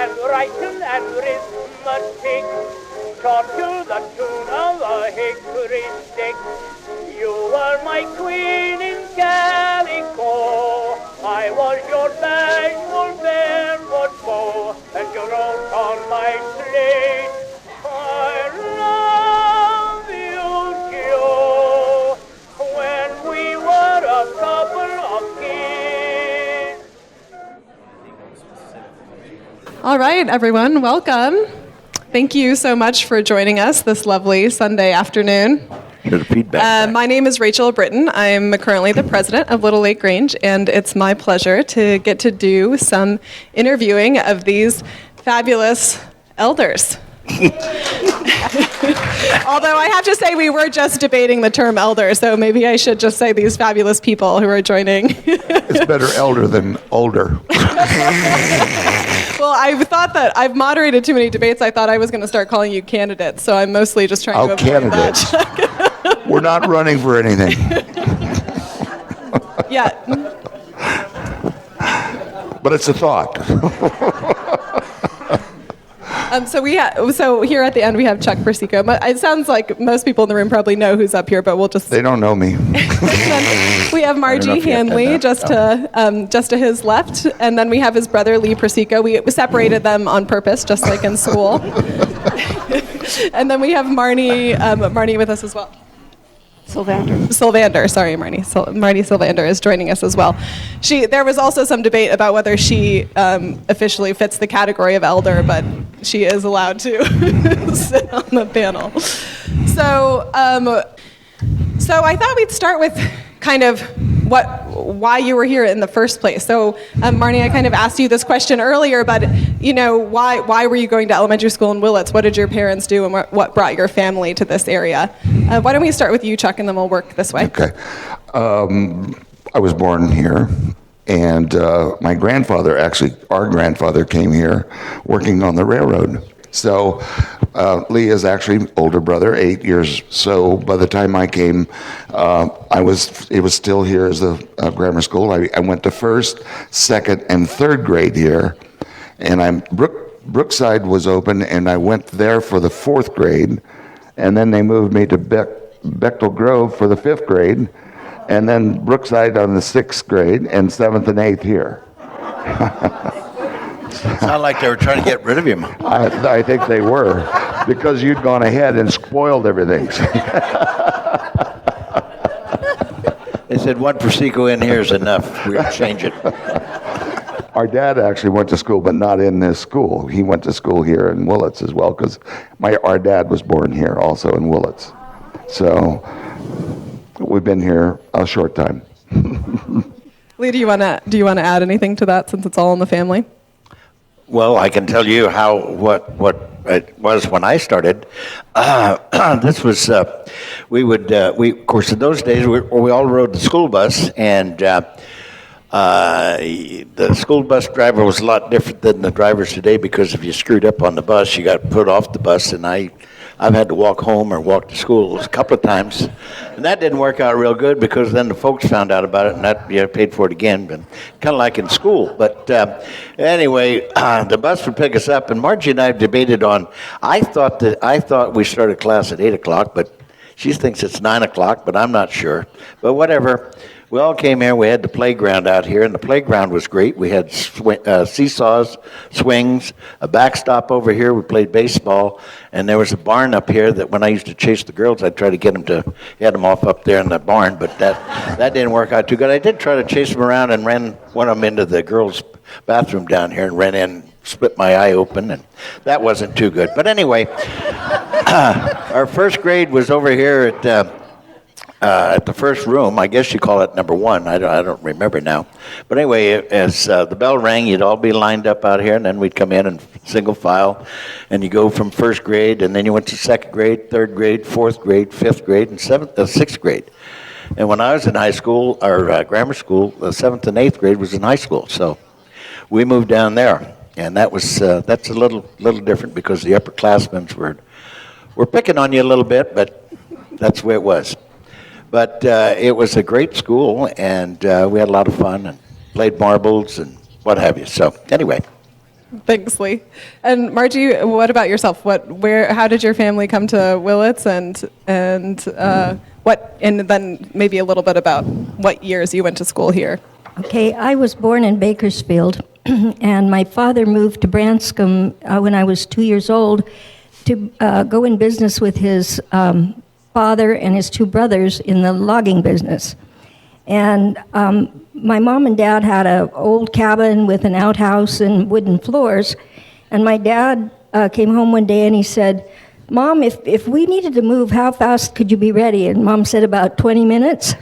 and writing and arithmetic, taught to the tune of a hickory stick. You were my queen in calico, I was your bashful barefoot foe, and you wrote on my slate, I love you, Joe, when we were a couple of kids. All right, everyone, welcome. Thank you so much for joining us this lovely Sunday afternoon. Here's the feedback. My name is Rachel Britton. I'm currently the president of Little Lake Grange, and it's my pleasure to get to do some interviewing of these fabulous elders. Although I have to say we were just debating the term elder, so maybe I should just say these fabulous people who are joining. It's better elder than older. Well, I thought that I've moderated too many debates. I thought I was going to start calling you candidates, so I'm mostly just trying to avoid candidates. that. We're not running for anything. Yeah. But it's a thought. So here at the end we have Chuck Persico. It sounds like most people in the room probably know who's up here, but we'll just. They don't know me. We have Margie Hanley just to his left, and then we have his brother Lee Persico. We separated them on purpose, just like in school. And then we have Marnie with us as well. Sylvander, sorry, Marnie. Marnie Sylvander is joining us as well. There was also some debate about whether she officially fits the category of elder, but she is allowed to sit on the panel. So I thought we'd start with kind of why you were here in the first place. So, Marnie, I kind of asked you this question earlier, but why were you going to elementary school in Willits? What did your parents do, and what brought your family to this area? Why don't we start with you, Chuck, and then we'll work this way. Okay. I was born here, and my grandfather, our grandfather came here working on the railroad. So Lee is actually older brother, 8 years. So by the time I came, it was still here as a grammar school. I went to first, second, and third grade here, and Brookside was open, and I went there for the fourth grade, and then they moved me to Bechtel Grove for the fifth grade, and then Brookside on the sixth grade, and seventh and eighth here. Sound like they were trying to get rid of him. I think they were, because you'd gone ahead and spoiled everything. They said one Persico in here is enough. We'll change it. Our dad actually went to school, but not in this school. He went to school here in Willits as well, because our dad was born here also in Willits. So we've been here a short time. Lee, do you want to add anything to that, since it's all in the family? Well, I can tell you what it was when I started. This was of course in those days we all rode the school bus, and the school bus driver was a lot different than the drivers today, because if you screwed up on the bus, you got put off the bus, and I've had to walk home or walk to school a couple of times, and that didn't work out real good, because then the folks found out about it, and that paid for it again, but kind of like in school. But anyway, the bus would pick us up, and Margie and I debated on. I thought we started class at 8:00, but she thinks it's 9:00, but I'm not sure. But whatever. We all came here. We had the playground out here, and the playground was great. We had seesaws, swings, a backstop over here. We played baseball, and there was a barn up here that when I used to chase the girls, I'd try to get them to head them off up there in the barn, but that didn't work out too good. I did try to chase them around and ran one of them into the girls' bathroom down here and ran in, split my eye open, and that wasn't too good. But anyway, our first grade was over here at the first room. I guess you call it number one. I don't remember now. But anyway, as the bell rang, you'd all be lined up out here, and then we'd come in single file, and you go from first grade, and then you went to second grade, third grade, fourth grade, fifth grade, and sixth grade. And when I was in high school, or grammar school, the seventh and eighth grade was in high school. So we moved down there, and that's a little different, because the upperclassmen were picking on you a little bit, but that's the way it was. But it was a great school, and we had a lot of fun and played marbles and what have you. So anyway. Thanks, Lee. And Margie, what about yourself? How did your family come to Willits, and then maybe a little bit about what years you went to school here? Okay, I was born in Bakersfield, and my father moved to Branscombe when I was 2 years old to go in business with his father and his two brothers in the logging business. And my mom and dad had an old cabin with an outhouse and wooden floors. And my dad came home one day and he said, "Mom, if we needed to move, how fast could you be ready?" And Mom said, "About 20 minutes."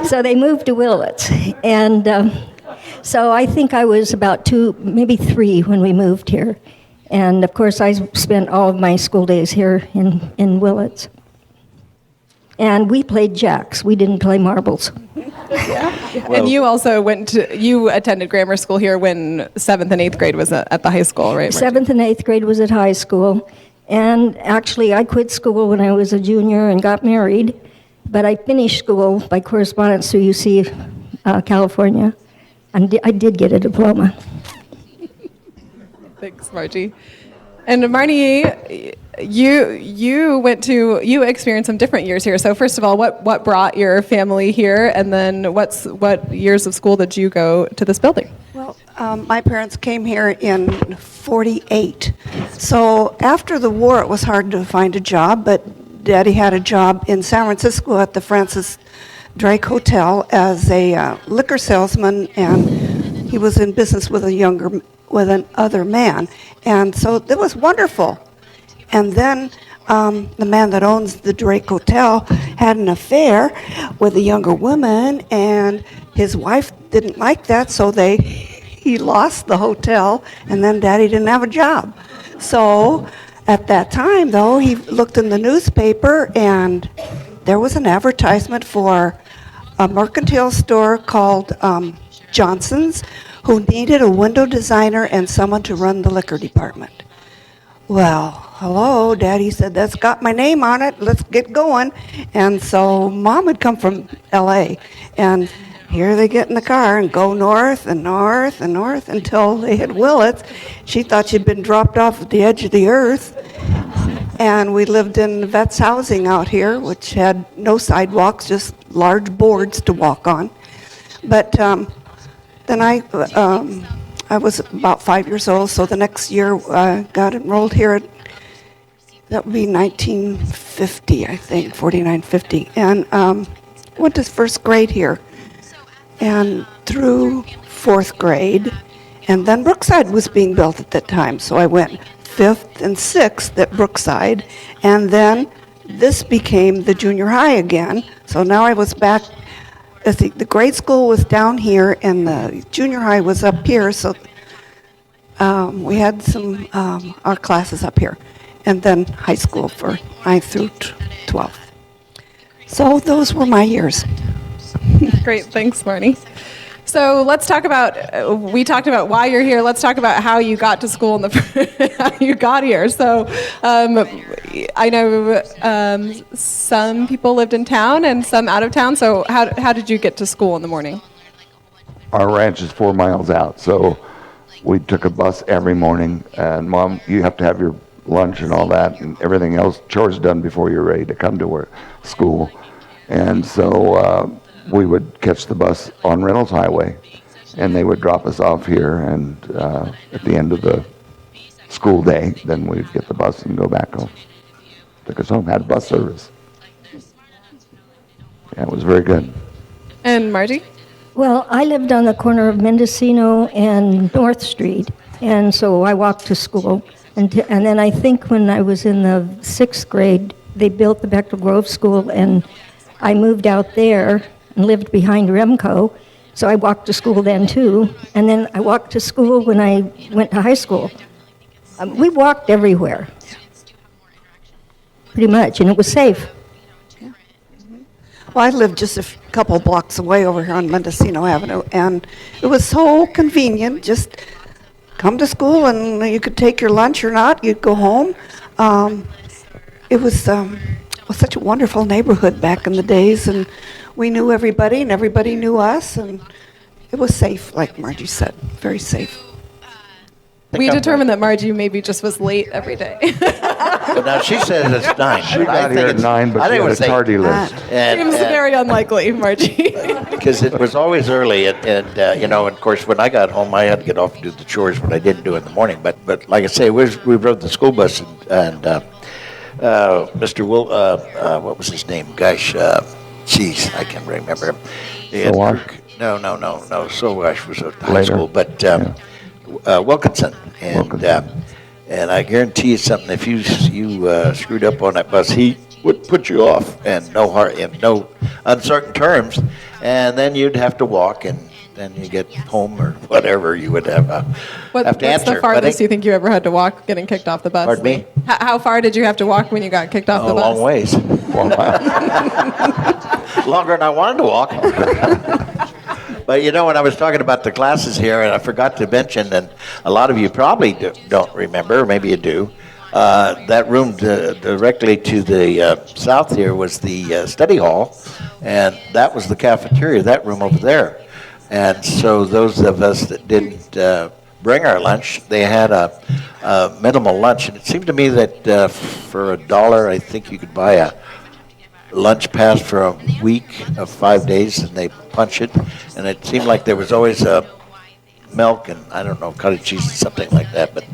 So they moved to Willits. And so I think I was about 2, maybe 3 when we moved here. And of course, I spent all of my school days here in Willits. And we played jacks. We didn't play marbles. And you also you attended grammar school here when 7th and 8th grade was at the high school, right? 7th and 8th grade was at high school. And actually, I quit school when I was a junior and got married. But I finished school by correspondence through UC California. And I did get a diploma. Thanks, Margie. And Marnie, you experienced some different years here. So first of all, what brought your family here, and then what years of school did you go to this building? Well, my parents came here in 48. So after the war, it was hard to find a job, but Daddy had a job in San Francisco at the Francis Drake Hotel as a liquor salesman, and he was in business with another man, and so it was wonderful. And then the man that owns the Drake Hotel had an affair with a younger woman, and his wife didn't like that, so he lost the hotel, and then Daddy didn't have a job. So at that time, though, he looked in the newspaper, and there was an advertisement for a mercantile store called Johnson's, who needed a window designer and someone to run the liquor department. Well, hello, Daddy said, "That's got my name on it, let's get going." And so Mom had come from LA, and here they get in the car and go north and north and north until they hit Willits. She thought she'd been dropped off at the edge of the earth. And we lived in vets housing out here, which had no sidewalks, just large boards to walk on. But then I was about 5 years old, so the next year I got enrolled here. That would be 1950, I think, 49, 50. And went to first grade here and through 4th grade. And then Brookside was being built at that time, so I went 5th and 6th at Brookside. And then this became the junior high again. So now I was back. The grade school was down here, and the junior high was up here, so we had some our classes up here, and then high school for 9th through 12th. So those were my years. Great, thanks, Marnie. So let's talk about, we talked about why you're here. Let's talk about how you got to school and how you got here. So I know some people lived in town and some out of town. So how did you get to school in the morning? Our ranch is 4 miles out, so we took a bus every morning. And Mom, you have to have your lunch and all that, and everything else, chores done before you're ready to come to school. And so we would catch the bus on Reynolds Highway, and they would drop us off here, and at the end of the school day, then we'd get the bus and go back home. Took us home, had bus service. Yeah, it was very good. And Margie? Well, I lived on the corner of Mendocino and North Street, and so I walked to school. And then I think when I was in the 6th grade, they built the Bechtel Grove School, and I moved out there and lived behind Remco, so I walked to school then too. And then I walked to school when I went to high school. We walked everywhere, pretty much, and it was safe. Yeah. Well, I lived just a couple blocks away over here on Mendocino Avenue, and it was so convenient. Just come to school, and you could take your lunch or not. You'd go home. It was such a wonderful neighborhood back in the days, and we knew everybody, and everybody knew us, and it was safe, like Margie said, very safe. We determined that Margie maybe just was late every day. But now she says it's 9. She got here at 9, but she had a tardy list. Seems very unlikely, Margie. Because it was always early, and you know, of course, when I got home, I had to get off and do the chores, what I didn't do in the morning. But like I say, we rode the school bus, and Mr. Will, what was his name? Gosh, geez, I can't remember him. No. Sowash was at high Later. school, but Wilkinson, and I guarantee you something. If you screwed up on that bus, he would put you off, and in no uncertain terms, and then you'd have to walk, and then you get home or whatever you would have to answer. What's the farthest you think you ever had to walk getting kicked off the bus? Pardon me? How far did you have to walk when you got kicked off the A bus? long ways. Longer than I wanted to walk. But you know, when I was talking about the classes here, and I forgot to mention, and a lot of you probably don't remember, or maybe you do, that room directly to the south here was the study hall, and that was the cafeteria, that room over there. And so those of us that didn't bring our lunch, they had a minimal lunch, and it seemed to me that for $1, I think you could buy a lunch pass for a week of 5 days, and they punch it, and it seemed like there was always milk and I don't know, cottage cheese and something like that. But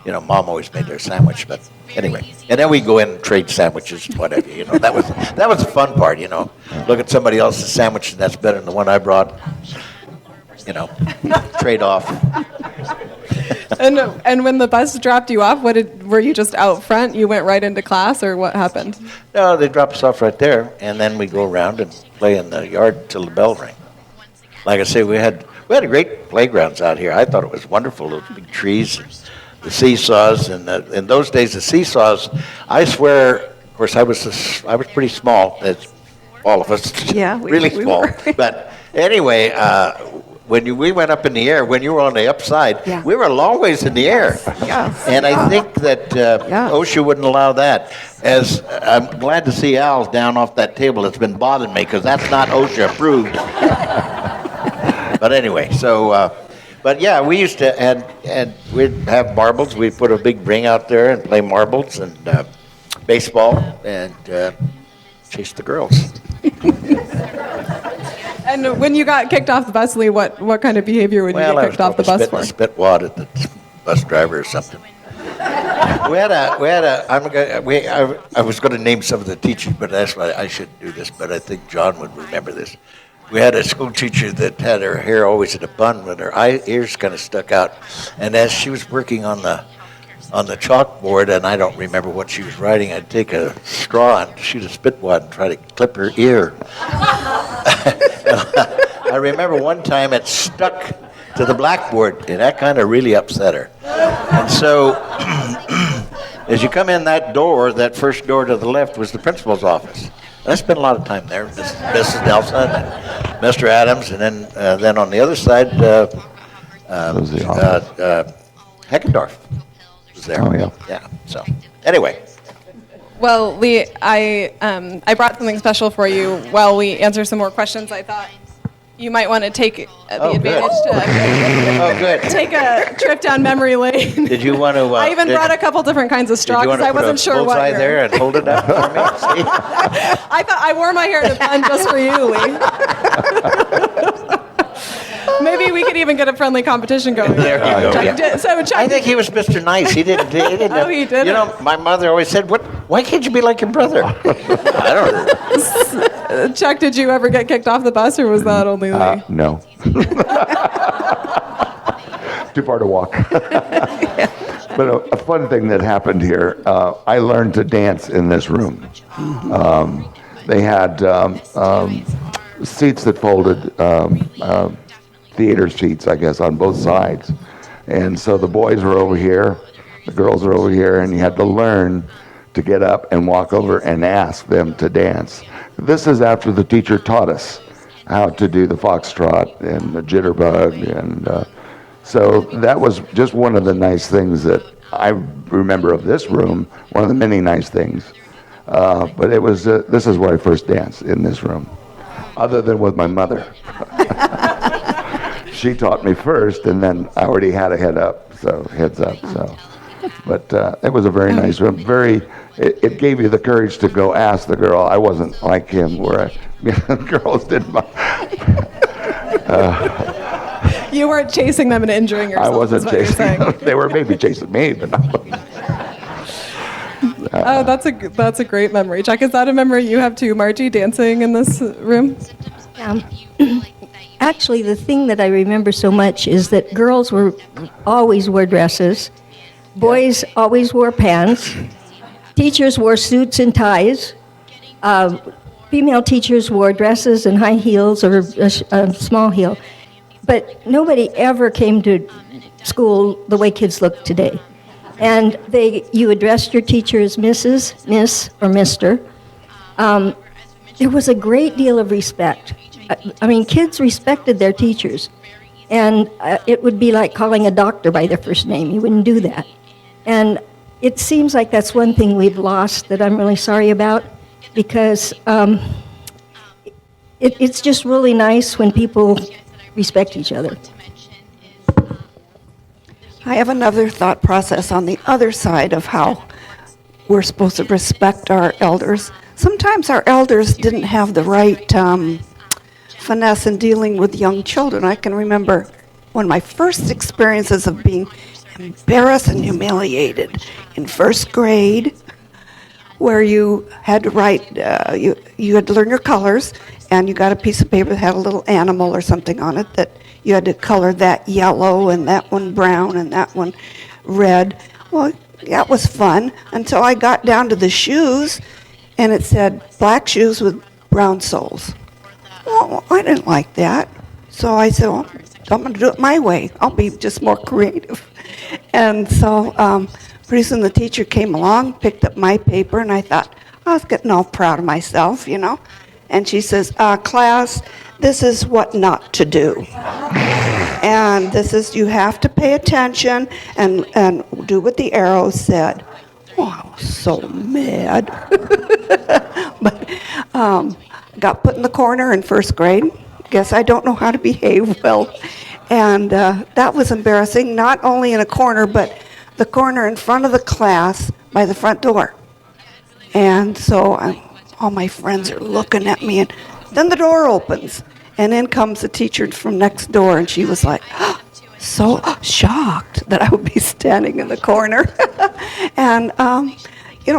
you know, Mom always made their sandwich. But anyway, and then we go in and trade sandwiches and whatever. You know, that was the fun part. You know, look at somebody else's sandwich and that's better than the one I brought. You know, trade off. And when the bus dropped you off, were you just out front? You went right into class, or what happened? No, they dropped us off right there, and then we go around and play in the yard till the bell rang. Like I say, we had great playgrounds out here. I thought it was wonderful. Those big trees, and the seesaws, and in those days the seesaws. I swear, of course, I was pretty small, as all of us. Yeah, really we small. were. But anyway. When we went up in the air, when you were on the upside, Yeah. we were a long ways in the air. Yes. And I think that OSHA wouldn't allow that. As I'm glad to see Al down off that table. It's been bothering me because that's not OSHA approved. But anyway, so, but yeah, we used to, and we'd have marbles. We'd put a big ring out there and play marbles and baseball and chase the girls. And when you got kicked off the bus, Lee, what kind of behavior would you get kicked off the bus for? Spit wad at the bus driver or something. I was going to name some of the teachers, but that's why I shouldn't do this. But I think John would remember this. We had a school teacher that had her hair always in a bun, with her ears kind of stuck out, and as she was working on the chalkboard, and I don't remember what she was writing, I'd take a straw and shoot a spit wad and try to clip her ear. I remember one time it stuck to the blackboard, and that kind of really upset her. And so, as you come in that door, that first door to the left was the principal's office. And I spent a lot of time there, Mrs. Nelson and Mr. Adams, and then on the other side, Heckendorf was there. Oh, yeah. Yeah, so, anyway. Well, Lee, I brought something special for you. While we answer some more questions, I thought you might want to take the advantage to take a trip down memory lane. Did you want to? I even brought a couple different kinds of straw because I wasn't sure what. Bullseye there and hold it up for me. See? I thought I wore my hair in a bun just for you, Lee. Maybe we could even get a friendly competition going. There you go. Chuck, I think he was Mr. Nice. He didn't. Oh, he didn't. You know, my mother always said, why can't you be like your brother?" I don't know. Chuck, did you ever get kicked off the bus, or was that only Lee? No. Too far to walk. But a fun thing that happened here, I learned to dance in this room. They had seats that folded, theater seats, I guess, on both sides. And so the boys were over here, the girls were over here, and you had to learn to get up and walk over and ask them to dance. This is after the teacher taught us how to do the foxtrot and the jitterbug. And so that was just one of the nice things that I remember of this room, one of the many nice things. But it was, this is where I first danced, in this room, other than with my mother. She taught me first, and then I already had a head up. So heads up. So, but it was a very nice room. It gave you the courage to go ask the girl. I wasn't like him, where girls did my. You weren't chasing them and injuring yourself. I wasn't is what you're chasing saying. them. They were maybe chasing me, but not. Oh, that's a great memory. Chuck, is that a memory you have too, Margie, dancing in this room? Actually, the thing that I remember so much is that girls always wore dresses, boys always wore pants, teachers wore suits and ties, female teachers wore dresses and high heels or a small heel, but nobody ever came to school the way kids look today. And you addressed your teacher as Mrs., Miss, or Mr. There was a great deal of respect. I mean, kids respected their teachers. And it would be like calling a doctor by their first name. You wouldn't do that. And it seems like that's one thing we've lost that I'm really sorry about, because it's just really nice when people respect each other. I have another thought process on the other side of how we're supposed to respect our elders. Sometimes our elders didn't have the right finesse in dealing with young children. I can remember one of my first experiences of being embarrassed and humiliated in first grade, where you had to write, you had to learn your colors, and you got a piece of paper that had a little animal or something on it that you had to color that yellow and that one brown and that one red. Well, that was fun until I got down to the shoes, and it said black shoes with brown soles. Well, I didn't like that. So I said, well, I'm going to do it my way. I'll be just more creative. And so pretty soon the teacher came along, picked up my paper, and I thought, I was getting all proud of myself, you know. And she says, class, this is what not to do. And this is, you have to pay attention and do what the arrow said. Oh, I was so mad. But got put in the corner in first grade. Guess I don't know how to behave well. And that was embarrassing, not only in a corner, but the corner in front of the class by the front door. And so all my friends are looking at me, and then the door opens, and in comes the teacher from next door, and she was like, so shocked that I would be standing in the corner. And,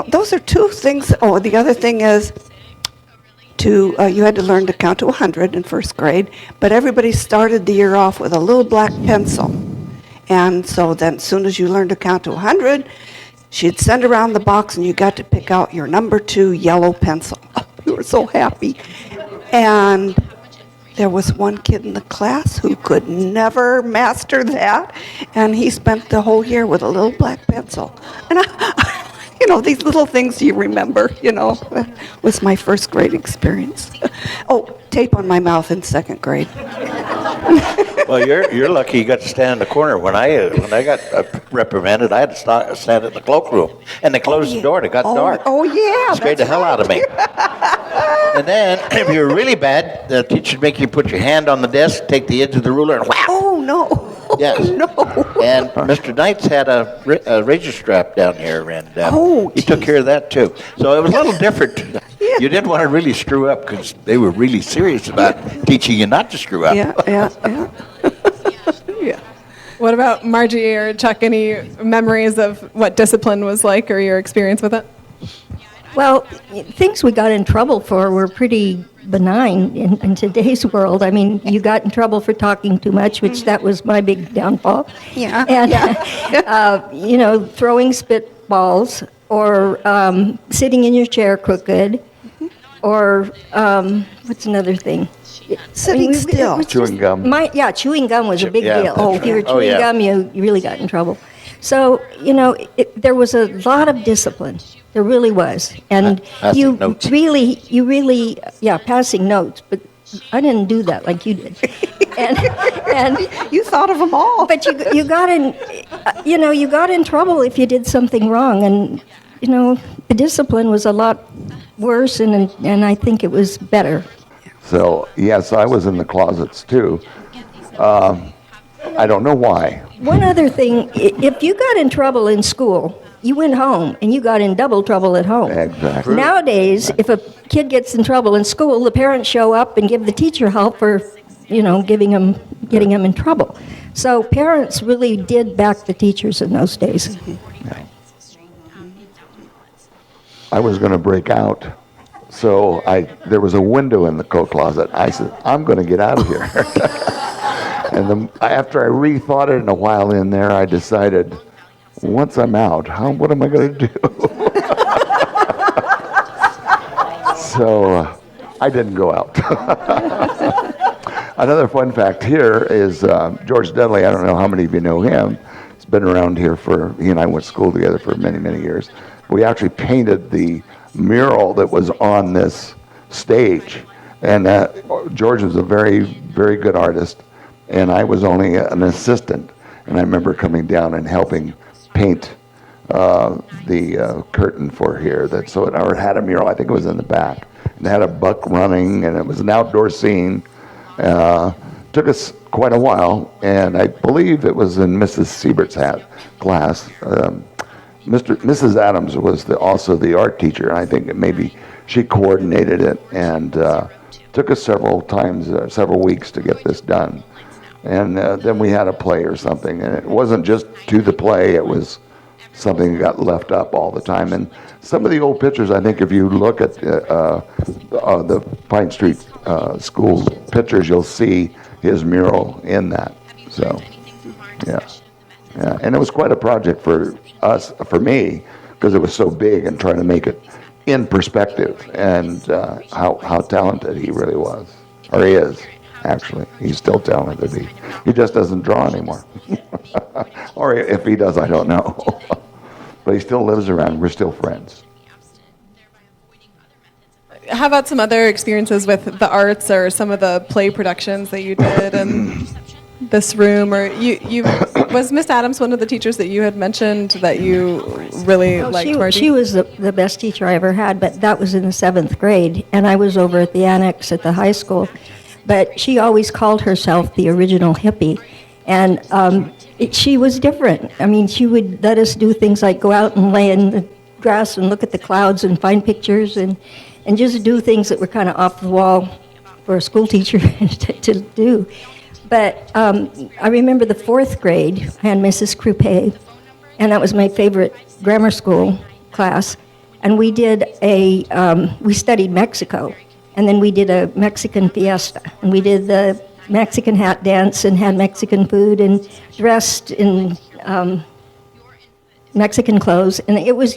those are two things. Oh, the other thing is, you had to learn to count to 100 in first grade, but everybody started the year off with a little black pencil. And so then as soon as you learned to count to 100, she'd send around the box and you got to pick out your number 2 yellow pencil. We were so happy. And there was one kid in the class who could never master that, and he spent the whole year with a little black pencil. And these little things you remember, was my first grade experience. Oh, tape on my mouth in second grade. Well, you're lucky you got to stand in the corner. When I got reprimanded, I had to stand in the cloakroom, and they closed the door, and it got dark. Oh, yeah. Scared the hell out of me. And then, if you were really bad, the teacher would make you put your hand on the desk, take the edge of the ruler, and whap! Oh, no. Yes. No. And Mr. Knights had a razor strap down here, and he took geez. care of that, too. So it was a little different. Yeah. You didn't want to really screw up, because they were really serious about teaching you not to screw up. Yeah. Yeah. What about Margie or Chuck? Any memories of what discipline was like or your experience with it? Well, things we got in trouble for were pretty benign in today's world. I mean, you got in trouble for talking too much, which that was my big downfall. Yeah. And, throwing spitballs or sitting in your chair crooked or what's another thing? Sitting still. Chewing gum. Chewing gum was a big yeah, deal. that's If you were right. Oh, chewing yeah. gum, you really got in trouble. So, there was a lot of discipline. There really was. And Passing notes. really, passing notes. But I didn't do that like you did. and You thought of them all. But you got in, you got in trouble if you did something wrong. And, the discipline was a lot worse, and I think it was better. So, yes, I was in the closets too. I don't know why, One other thing, if you got in trouble in school, you went home and you got in double trouble at home. Exactly. Nowadays, if a kid gets in trouble in school, the parents show up and give the teacher help for, getting him in trouble. So parents really did back the teachers in those days. Yeah. I was going to break out, so there was a window in the coat closet. I said, I'm going to get out of here. And after I rethought it in a while in there, I decided, once I'm out, what am I going to do? So I didn't go out. Another fun fact here is George Dudley. I don't know how many of you know him. He's been around here he and I went to school together for many, many years. We actually painted the mural that was on this stage. And George was a very, very good artist, and I was only an assistant. And I remember coming down and helping paint the curtain for here. It had a mural, I think it was in the back. And it had a buck running, and it was an outdoor scene. Took us quite a while, and I believe it was in Mrs. Siebert's class. Mrs. Adams was also the art teacher, and I think maybe she coordinated it, and took us several weeks to get this done. And then we had a play or something, and it wasn't just to the play, it was something that got left up all the time. And some of the old pictures, I think if you look at the Pine Street School pictures, you'll see his mural in that. So, yeah. And it was quite a project for me, because it was so big, and trying to make it in perspective, and how talented he really was, or he is. Actually, he's still talented. He just doesn't draw anymore. Or if he does, I don't know. But he still lives around. We're still friends. How about some other experiences with the arts, or some of the play productions that you did in this room? Or was Miss Adams one of the teachers that you had mentioned that you really liked, Margie? She was the best teacher I ever had, but that was in the 7th grade, and I was over at the annex at the high school. But she always called herself the original hippie, and she was different. I mean, she would let us do things like go out and lay in the grass and look at the clouds and find pictures, and just do things that were kind of off the wall for a school teacher to do. But I remember the 4th grade, I had Mrs. Croupe, and that was my favorite grammar school class, and we did we studied Mexico. And then we did a Mexican fiesta, and we did the Mexican hat dance and had Mexican food and dressed in Mexican clothes. And it was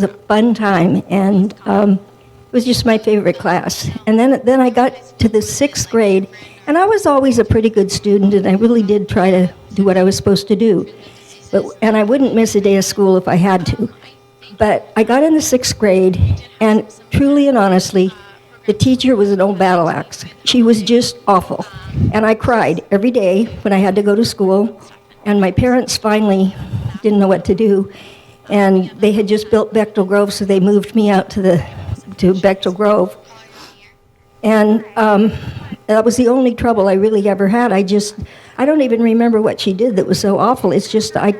a fun time, and it was just my favorite class. And then I got to the 6th grade, and I was always a pretty good student, and I really did try to do what I was supposed to do. And I wouldn't miss a day of school if I had to. But I got in the 6th grade, and truly and honestly, the teacher was an old battle axe. She was just awful. And I cried every day when I had to go to school. And my parents finally didn't know what to do. And they had just built Bechtel Grove, so they moved me out to Bechtel Grove. And that was the only trouble I really ever had. I don't even remember what she did that was so awful. It's just I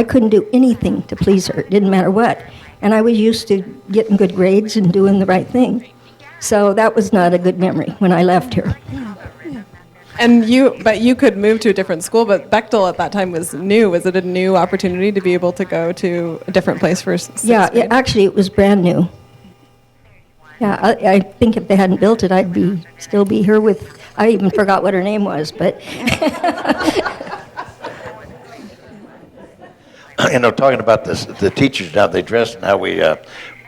couldn't do anything to please her. It didn't matter what. And I was used to getting good grades and doing the right thing. So that was not a good memory when I left her. And you could move to a different school, but Bechtel at that time was new. Was it a new opportunity to be able to go to a different place for 6th grade? Actually, it was brand new. Yeah, I think if they hadn't built it, I'd still be here with. I even forgot what her name was, but. Talking about the teachers, how they dressed and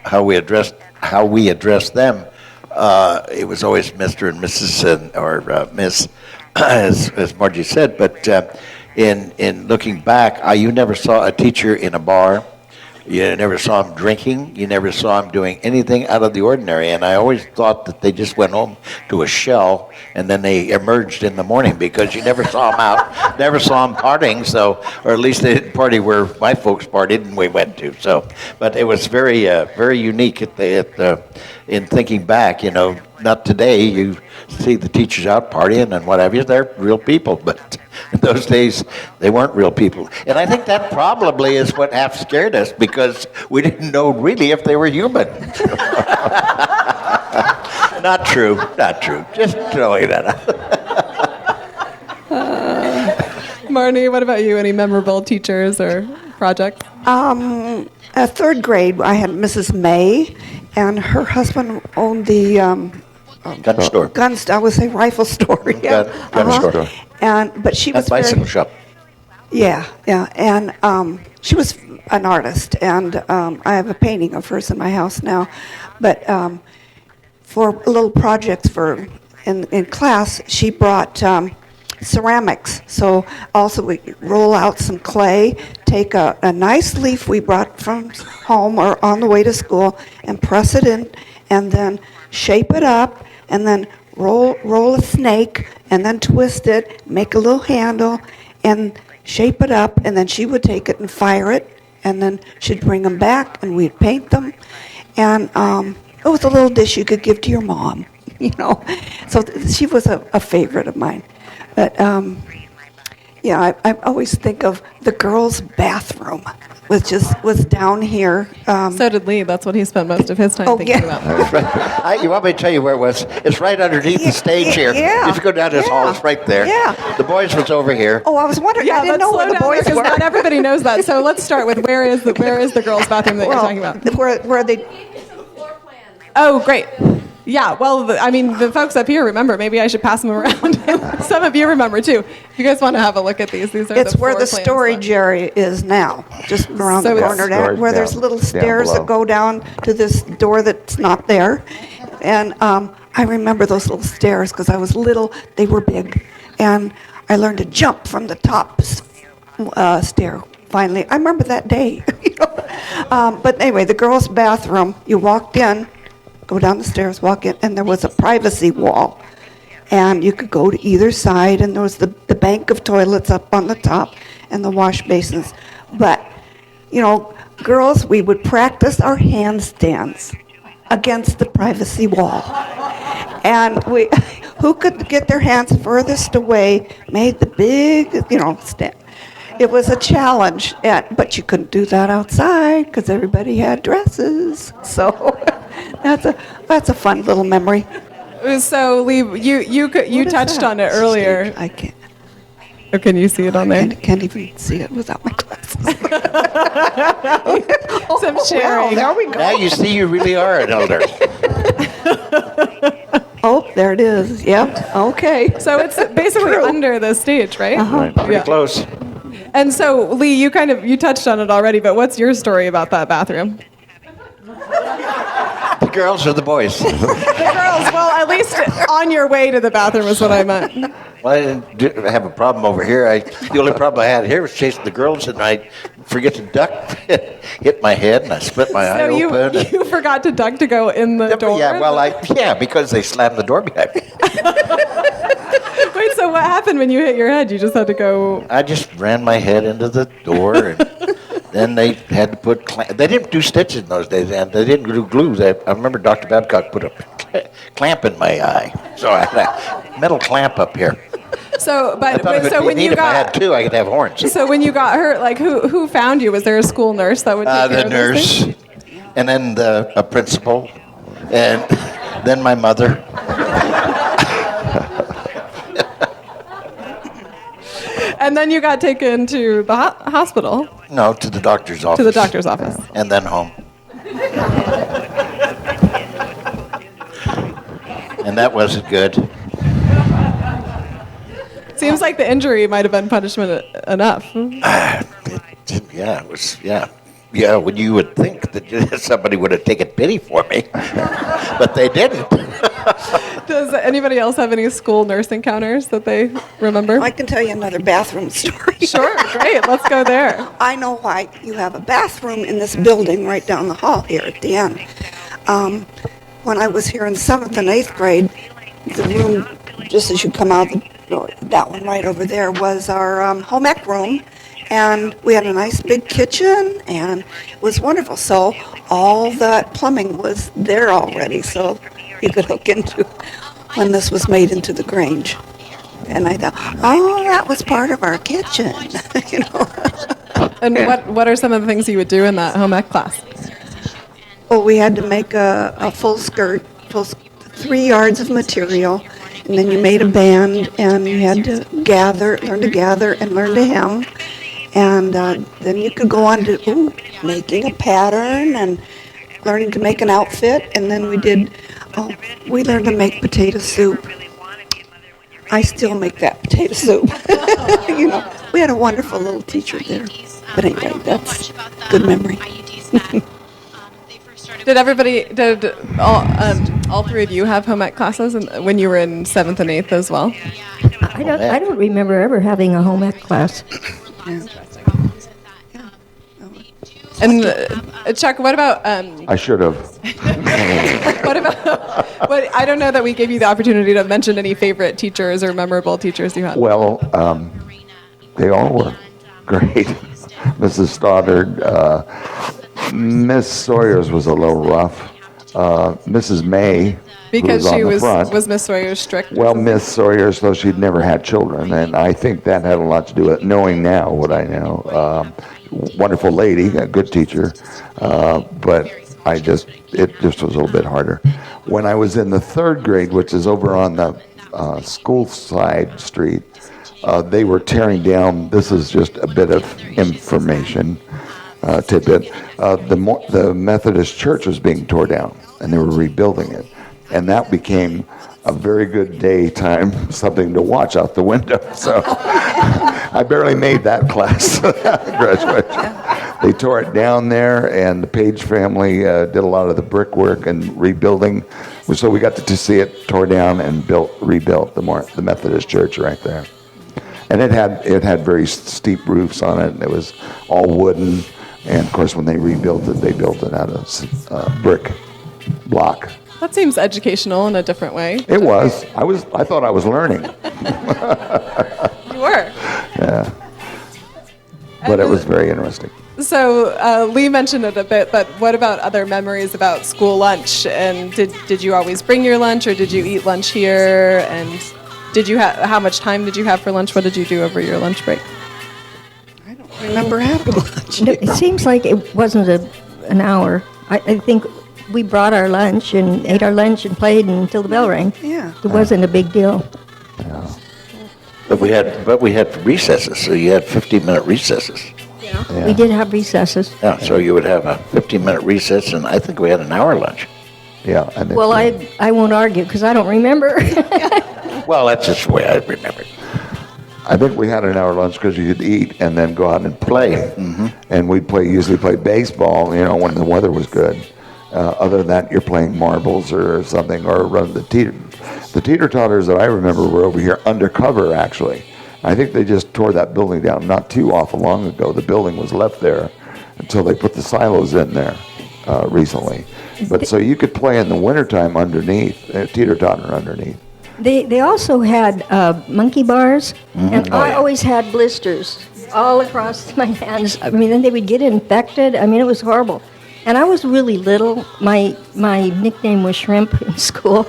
how we addressed them. It was always Mr. and Mrs. or Miss, as Margie said. But in looking back, you never saw a teacher in a bar. You never saw him drinking. You never saw him doing anything out of the ordinary. And I always thought that they just went home to a shell and then they emerged in the morning, because you never saw them out, never saw them partying. So, or at least they didn't party where my folks partied and we went to. So, but it was very, very unique in thinking back. not today. You see the teachers out partying and what have you. They're real people, but in those days, they weren't real people. And I think that probably is what half scared us, because we didn't know really if they were human. Not true. Just throwing that out. Marnie, what about you? Any memorable teachers or projects? At third grade, I had Mrs. May, and her husband owned the Gun store. I would say rifle store. Yeah. Gun store. But she was And bicycle shop. Yeah, and she was an artist, and I have a painting of hers in my house now. But for little projects in class, she brought ceramics. So also we roll out some clay, take a nice leaf we brought from home or on the way to school, and press it in, and then shape it up, and then roll a snake, and then twist it, make a little handle, and shape it up, and then she would take it and fire it, and then she'd bring them back, and we'd paint them, and it was a little dish you could give to your mom, you know. So she was a favorite of mine. But yeah, I always think of the girls' bathroom, which was down here. So did Lee. That's what he spent most of his time thinking about. You want me to tell you where it was? It's right underneath the stage here. Yeah. If you go down this hall, it's right there. Yeah. The boys was over here. Oh, I was wondering. I didn't know where the boys were. Not everybody knows that. So let's start with where is the girls' bathroom that you're talking about? Where they? Oh, great. Yeah, well, the folks up here remember. Maybe I should pass them around. Some of you remember, too. If you guys want to have a look at these are It's the where the floor plans. storage area is now, just around So the it's corner, storage where there's down- little down stairs below. that go down to this door that's not there. And I remember those little stairs because I was little. They were big. And I learned to jump from the top stair, finally. I remember that day. You know? But anyway, the girls' bathroom, you walked in, go down the stairs, walk in, and there was a privacy wall. And you could go to either side, and there was the bank of toilets up on the top and the wash basins. But, you know, girls, we would practice our handstands against the privacy wall. And who could get their hands furthest away made the big, stand. It was a challenge, but you couldn't do that outside because everybody had dresses. So that's a fun little memory. So, Lee, you touched on it earlier. Stage. I can't. Oh, can you see it on there? I can't even see it without my glasses. Some sharing. Well, there we go. Now you see you really are an elder. Oh, there it is. Yep. Okay. So it's basically under the stage, right? Right, pretty Yeah. close. And so, Lee, you touched on it already, but what's your story about that bathroom? The girls or the boys? The girls, well, at least on your way to the bathroom is what I meant. Well, I didn't have a problem over here. The only problem I had here was chasing the girls, and I forget to duck, hit my head, and I split my eye So open. you forgot to duck to go in the door? Yeah, well, because they slammed the door behind me. Wait, so what happened when you hit your head? You just had to go... I just ran my head into the door, and then they had to put... They didn't do stitches in those days, and they didn't do glue. I remember Dr. Babcock put a clamp in my eye, so I had a metal clamp up here. So, I thought so when you if I had got... two, I could have horns. So when you got hurt, like who found you? Was there a school nurse that would take care The of those nurse, things? and then a principal, and then my mother. And then you got taken to the hospital. No, to the doctor's office. To the doctor's office. And then home. And that wasn't good. Seems like the injury might have been punishment enough. Yeah, it was, yeah. Yeah, when you would think that somebody would have taken pity for me. But they didn't. Does anybody else have any school nurse encounters that they remember? I can tell you another bathroom story. Sure, great. Let's go there. I know why you have a bathroom in this building right down the hall here at the end. When I was here in 7th and 8th grade, the room, just as you come out the door, that one right over there, was our home ec room. And we had a nice big kitchen, and it was wonderful. So all that plumbing was there already. So you could hook into when this was made into the Grange. And I thought, oh, that was part of our kitchen, you know. And what are some of the things you would do in that home ec class? Well, we had to make a full skirt, 3 yards of material, and then you made a band, and you had to learn to gather and learn to hem. And then you could go on to making a pattern and learning to make an outfit. And then we learned to make potato soup. I still make that potato soup. You know, we had a wonderful little teacher there. But anyway, that's good memory. Did all three of you have home ec classes when you were in 7th and 8th as well? I don't remember ever having a home ec class. And Chuck, what about? I should have. What about? I don't know that we gave you the opportunity to mention any favorite teachers or memorable teachers you had. Well, they all were great. Mrs. Stoddard, Miss Sawyers was a little rough. Mrs. May, because who she was on the front, was Miss Sawyer's strict. Well, Miss Sawyers, though she'd never had children, and I think that had a lot to do with it, knowing now what I know. Wonderful lady, a good teacher, but it just was a little bit harder. When I was in the 3rd grade, which is over on the school side street, they were tearing down. This is just a bit of information tidbit. The Methodist church was being torn down, and they were rebuilding it, and that became a very good daytime, something to watch out the window. So I barely made that class graduation. They tore it down there, and the Page family did a lot of the brickwork and rebuilding. So we got to see it tore down and rebuilt the Methodist church right there. And it had very steep roofs on it, and it was all wooden. And of course, when they rebuilt it, they built it out of brick block. That seems educational in a different way. It was. I thought I was learning. You were. Yeah. But it was very interesting. So Lee mentioned it a bit, but what about other memories about school lunch? And did you always bring your lunch, or did you eat lunch here? And how much time did you have for lunch? What did you do over your lunch break? I don't remember having lunch. It seems like it wasn't an hour. I think we brought our lunch and ate our lunch and played until the bell rang. Yeah. It wasn't a big deal. Yeah. But we had recesses, so you had 15-minute recesses. Yeah. We did have recesses. Yeah, so you would have a 15-minute recess, and I think we had an hour lunch. Yeah. And Well, I won't argue because I don't remember. Well, that's just the way I remember it. I think we had an hour lunch because you could eat and then go out and play. Mm-hmm. And we'd usually play baseball, when the weather was good. Other than that, you're playing marbles or something, or run the teeter-totters that I remember were over here undercover, actually. I think they just tore that building down not too awful long ago. The building was left there until they put the silos in there recently. But so you could play in the wintertime underneath, teeter-totter underneath. They also had monkey bars, and I always had blisters all across my hands. I mean, then they would get infected. I mean, it was horrible. And I was really little. My nickname was Shrimp in school,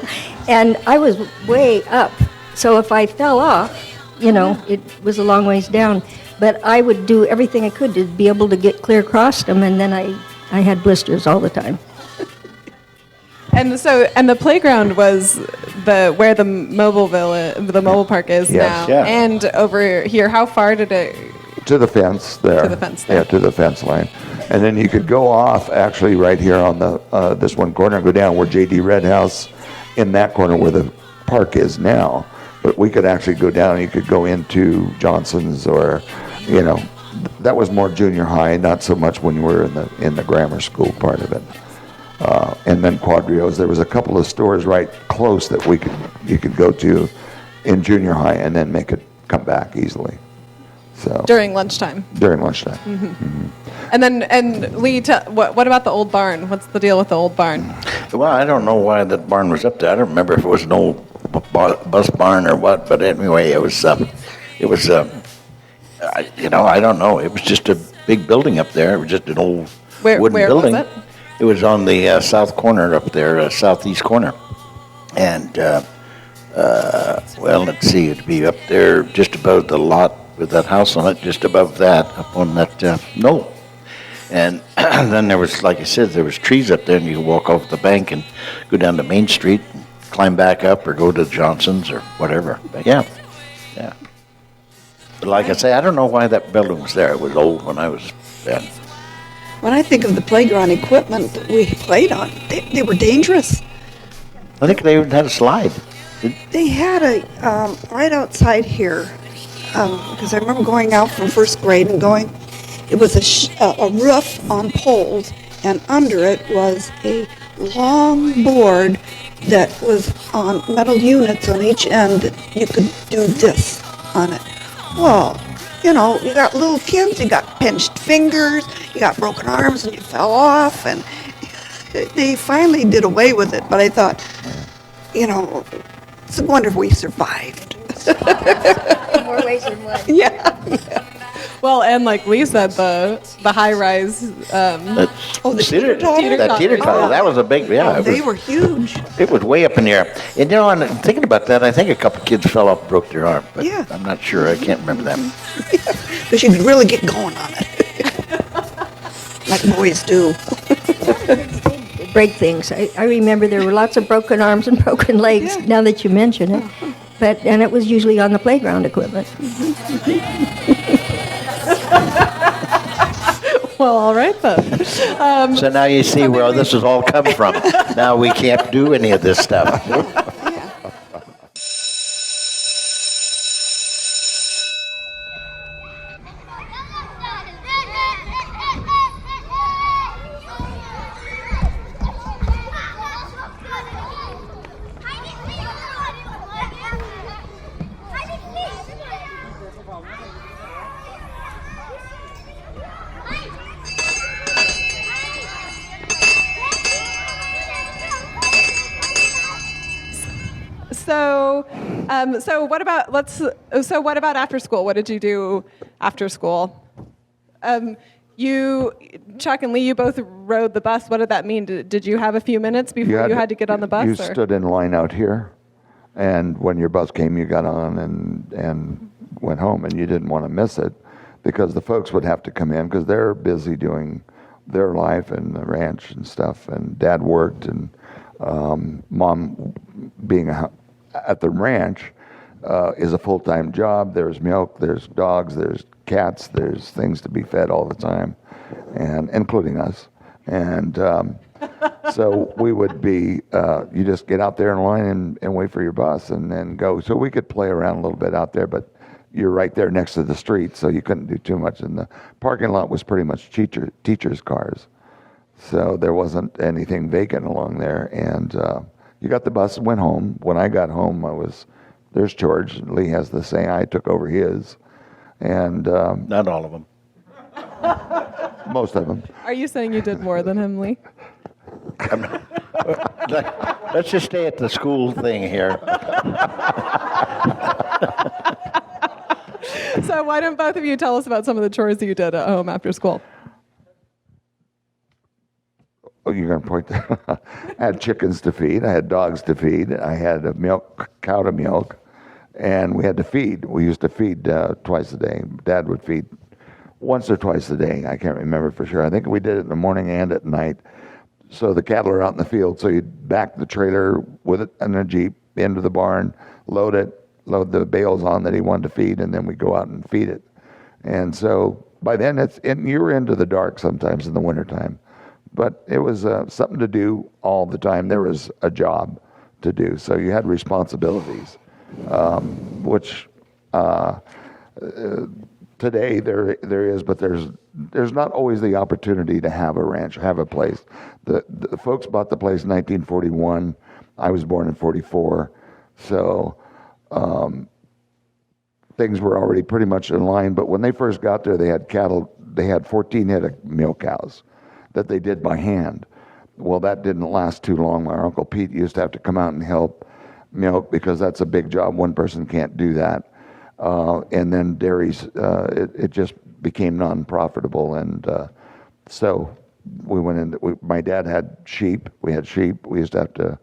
and I was way up. So if I fell off, it was a long ways down. But I would do everything I could to be able to get clear across them, and then I had blisters all the time. And the playground was where the mobile park is Yes. now. Yeah. And over here, how far did it? To the fence there. To the fence there. Yeah, to the fence line. And then you could go off, actually, right here on this one corner, and go down where J.D. Red House, in that corner where the park is now. But we could actually go down, and you could go into Johnson's, or, that was more junior high, not so much when you were in the grammar school part of it. And then Quadrio's. There was a couple of stores right close that you could go to in junior high and then make it come back easily. So During lunchtime. During lunchtime. Mm-hmm. And Lee, what about the old barn? What's the deal with the old barn? Well, I don't know why that barn was up there. I don't remember if it was an old bus barn or what, but anyway, I don't know. It was just a big building up there. It was just an old wooden where building. Was it? It was on the south corner up there, southeast corner. And, well, let's see, it'd be up there just above the lot with that house on it, just above that, up on that knoll. And then there was, like I said, there was trees up there, and you could walk off the bank and go down to Main Street, and climb back up, or go to Johnson's or whatever. But yeah. But like I say, I don't know why that building was there. It was old when I was then. When I think of the playground equipment that we played on, they were dangerous. I think they even had a slide. They had a, right outside here, because I remember going out from first grade and going, it was a roof on poles, and under it was a long board that was on metal units on each end that you could do this on it. Well, you know, you got little kids, you got pinched fingers, you got broken arms, and you fell off, and they finally did away with it, but I thought, you know, it's a wonder we survived. In more ways than one. Yeah. Well, and like Lee said, the high-rise. The teeter totter. That teeter totter, that was a big, yeah. They were huge. It was way up in the air. And you know, and thinking about that, I think a couple kids fell off and broke their arm. But Yeah. I'm not sure. I can't remember that. Because you could really get going on it. Like boys do. Break things. I remember there were lots of broken arms and broken legs, now that you mention it. And it was usually on the playground equipment. Well, all right then. So now you see where this has all come from. Now we can't do any of this stuff. So what about So what about after school? What did you do after school? You, Chuck and Lee, you both rode the bus. What did that mean? Did you have a few minutes before you had to get on the bus? You or? stood in line out here, and when your bus came, you got on and went home, and you didn't want to miss it because the folks would have to come in because they're busy doing their life and the ranch and stuff, and Dad worked, and Mom being at the ranch is a full-time job. There's milk, there's dogs, there's cats, there's things to be fed all the time, and including us. And so we would be, you just get out there in line and wait for your bus and then go. So we could play around a little bit out there, but you're right there next to the street, so you couldn't do too much. And the parking lot was pretty much teachers' cars. So there wasn't anything vacant along there. And you got the bus and went home. When I got home, there's George. Lee has the same. I took over his. And Not all of them. most of them. Are you saying you did more than him, Lee? Let's just stay at the school thing here. So why don't both of you tell us about some of the chores that you did at home after school? Oh, you're going to point to I had chickens to feed. I had dogs to feed. I had a cow to milk. And we had to feed. We used to feed twice a day. Dad would feed once or twice a day. I can't remember for sure. I think we did it in the morning and at night. So the cattle are out in the field. So you'd back the trailer with it in a Jeep into the barn, load the bales on that he wanted to feed, and then we go out and feed it. And so by then, you were into the dark sometimes in the wintertime. But it was something to do all the time. There was a job to do. So you had responsibilities, which today there is, but there's not always the opportunity to have a ranch, have a place. The folks bought the place in 1941. I was born in 44. So things were already pretty much in line. But when they first got there, they had cattle. They had 14 head of milk cows that they did by hand. Well, that didn't last too long. My Uncle Pete used to have to come out and help milk because that's a big job. One person can't do that. And then dairies, it just became non-profitable. And so we went into, my dad had sheep. We had sheep. We used to have to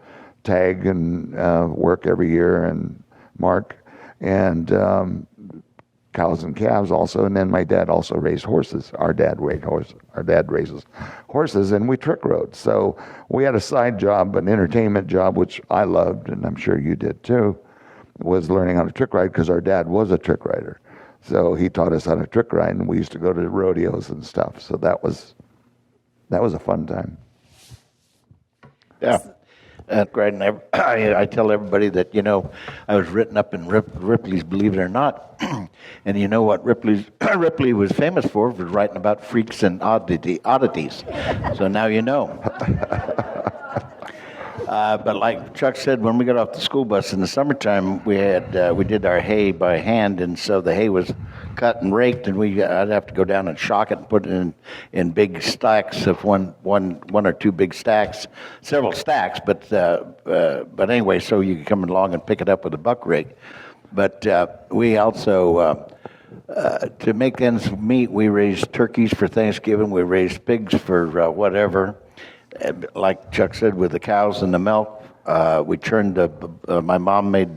tag and work every year and mark, and cows and calves also. And then my dad also raised horses. Our dad raises horses, and we trick rode. So we had a side job, an entertainment job, which I loved, and I'm sure you did too, was learning how to trick ride, because our dad was a trick rider. So he taught us how to trick ride, and we used to go to rodeos and stuff. So that was a fun time. Yeah. Great. And I tell everybody that, I was written up in Ripley's Believe It or Not. And you know what Ripley was famous for was writing about freaks and oddities. So now you know. But like Chuck said, when we got off the school bus in the summertime, we did our hay by hand, and so the hay was cut and raked, and I'd have to go down and shock it and put it in big stacks of one or two big stacks, several stacks. But anyway, so you could come along and pick it up with a buck rake. But we also, to make ends meet, we raised turkeys for Thanksgiving. We raised pigs for whatever. Like Chuck said, with the cows and the milk, we churned my mom made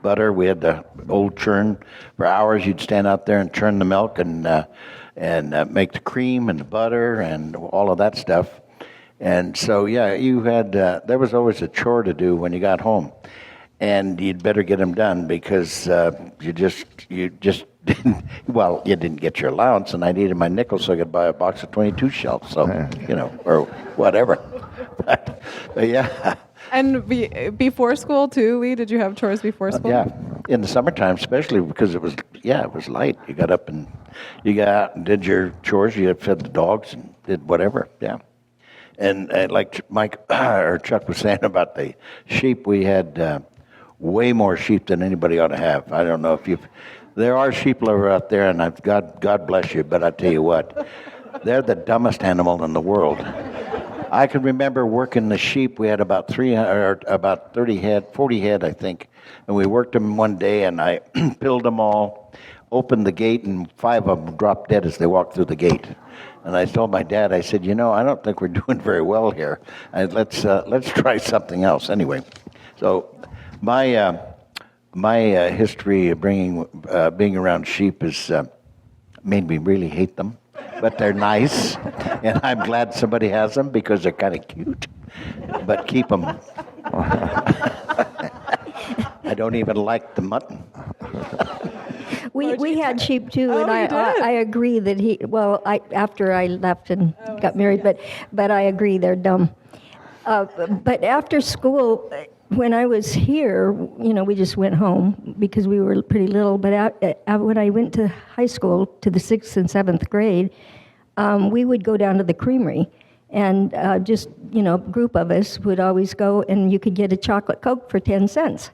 butter. We had the old churn for hours. You'd stand out there and churn the milk and make the cream and the butter and all of that stuff. And so, yeah, you had there was always a chore to do when you got home, and you'd better get them done, because you just didn't. Well, you didn't get your allowance, and I needed my nickel so I could buy a box of 22 shells. So or whatever. But yeah. And before school too, Lee, did you have chores before school? Yeah, in the summertime, especially because it was light. You got up and you got out and did your chores. You had fed the dogs and did whatever. Yeah, and like Mike or Chuck was saying about the sheep, we had way more sheep than anybody ought to have. I don't know if there are sheep lovers out there, and God bless you, but I tell you what, they're the dumbest animal in the world. I can remember working the sheep. We had about 30 head, 40 head, I think. And we worked them one day, and I pilled them all, opened the gate, and 5 of them dropped dead as they walked through the gate. And I told my dad, I said, I don't think we're doing very well here. Let's try something else. Anyway, so my history of being around sheep has made me really hate them. But they're nice, and I'm glad somebody has them because they're kind of cute. But keep them. I don't even like the mutton. We had sheep too, and I agree that after I left and got married, but I agree they're dumb. But after school, when I was here, we just went home because we were pretty little. But when I went to high school, to the 6th and 7th grade, we would go down to the creamery, and a group of us would always go, and you could get a chocolate Coke for 10 cents.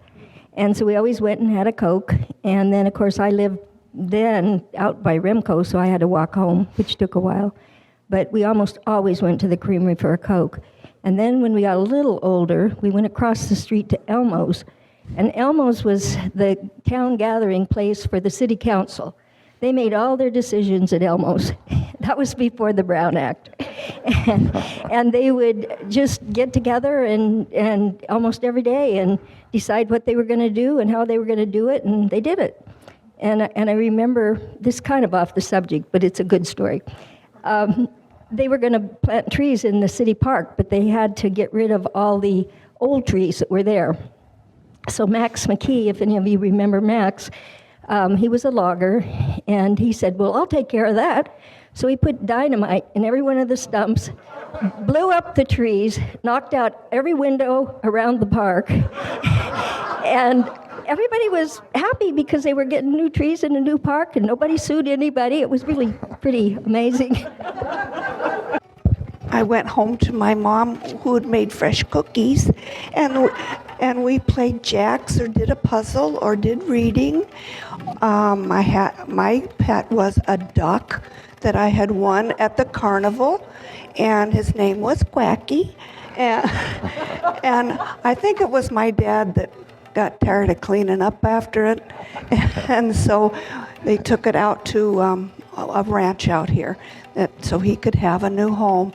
And so we always went and had a Coke. And then, of course, I lived then out by Remco, so I had to walk home, which took a while. But we almost always went to the creamery for a Coke. And then when we got a little older, we went across the street to Elmo's. And Elmo's was the town gathering place for the city council. They made all their decisions at Elmo's. That was before the Brown Act. And they would just get together and almost every day and decide what they were going to do and how they were going to do it, and they did it. And I remember, this kind of off the subject, but it's a good story. They were going to plant trees in the city park, but they had to get rid of all the old trees that were there. So Max McKee, if any of you remember Max, he was a logger, and he said, well, I'll take care of that. So he put dynamite in every one of the stumps, blew up the trees, knocked out every window around the park, and everybody was happy because they were getting new trees in a new park, and nobody sued anybody. It was really pretty amazing. I went home to my mom, who had made fresh cookies, and we played jacks or did a puzzle or did reading. My pet was a duck that I had won at the carnival, and his name was Quacky. And I think it was my dad that got tired of cleaning up after it, and so they took it out to a ranch out here so he could have a new home.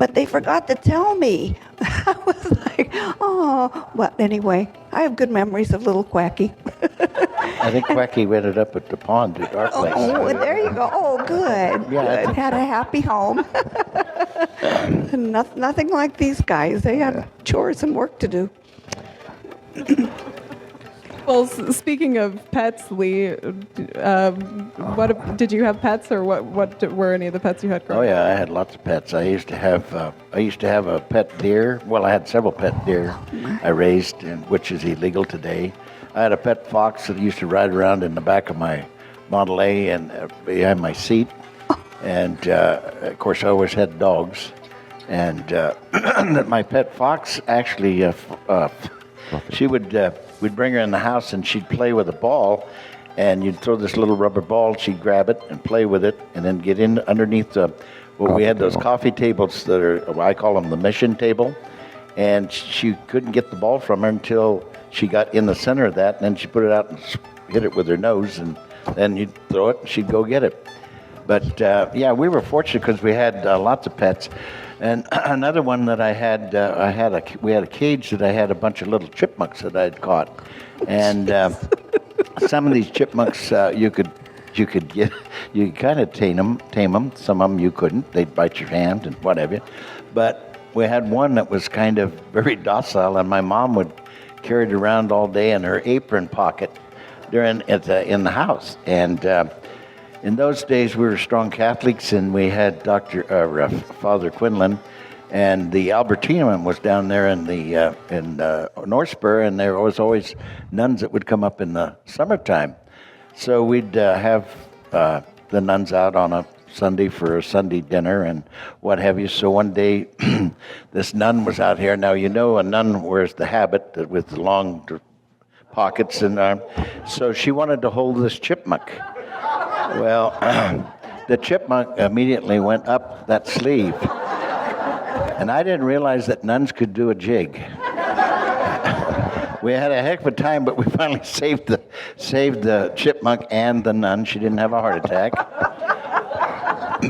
but they forgot to tell me. I was like, oh. Well, anyway, I have good memories of little Quacky. I think Quacky ended up at the pond at our place. Oh, there you go. Oh, good. Yeah, Good. Had a happy home. Nothing like these guys. They had chores and work to do. Well, speaking of pets, Lee, what did you have pets, or what were any of the pets you had growing Oh up? yeah, I had lots of pets. I used to have a pet deer. Well, I had several pet deer I raised, which is illegal today. I had a pet fox that used to ride around in the back of my Model A and behind my seat. And of course, I always had dogs. And my pet fox actually, she would. We'd bring her in the house and she'd play with a ball, and you'd throw this little rubber ball, she'd grab it and play with it, and then get in underneath we had those coffee tables that are, I call them the mission table, and she couldn't get the ball from her until she got in the center of that, and then she put it out and hit it with her nose, and then you'd throw it and she'd go get it. But yeah, we were fortunate because we had lots of pets. And another one that we had a cage that I had a bunch of little chipmunks that I'd caught, and some of these chipmunks you could kind of tame them. Some of them you couldn't; they'd bite your hand and whatever. But we had one that was kind of very docile, and my mom would carry it around all day in her apron pocket in the house. And in those days, we were strong Catholics, and we had Father Quinlan, and the Albertinum was down there in North Spur, and there was always nuns that would come up in the summertime. So we'd have the nuns out on a Sunday for a Sunday dinner and what have you. So one day, this nun was out here. Now, a nun wears the habit with the long pockets, and so she wanted to hold this chipmunk. Well, the chipmunk immediately went up that sleeve, and I didn't realize that nuns could do a jig. We had a heck of a time, but we finally saved the chipmunk and the nun. She didn't have a heart attack.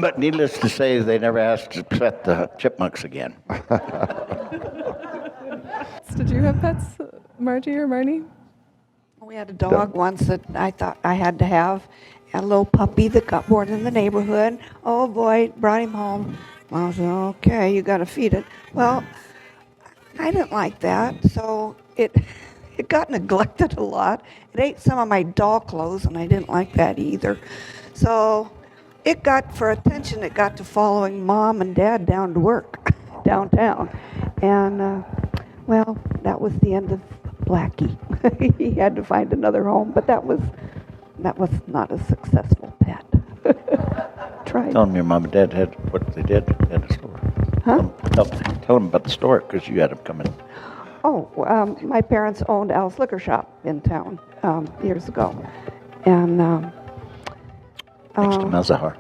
But needless to say, they never asked to pet the chipmunks again. Did you have pets, Margie or Marnie? We had a dog once that I thought I had to have. A little puppy that got born in the neighborhood. Oh boy, brought him home. Well, I said, okay, you got to feed it. Well, I didn't like that, so it got neglected a lot. It ate some of my doll clothes, and I didn't like that either. So it got to following Mom and Dad down to work downtown. And, well, that was the end of Blackie. He had to find another home, but that was not a successful pet. Tried. Tell them your mom and dad had what they did at the store. Huh? Tell them about the store, because you had them come in. Oh, my parents owned Al's Liquor Shop in town years ago. And Next to Mazahar,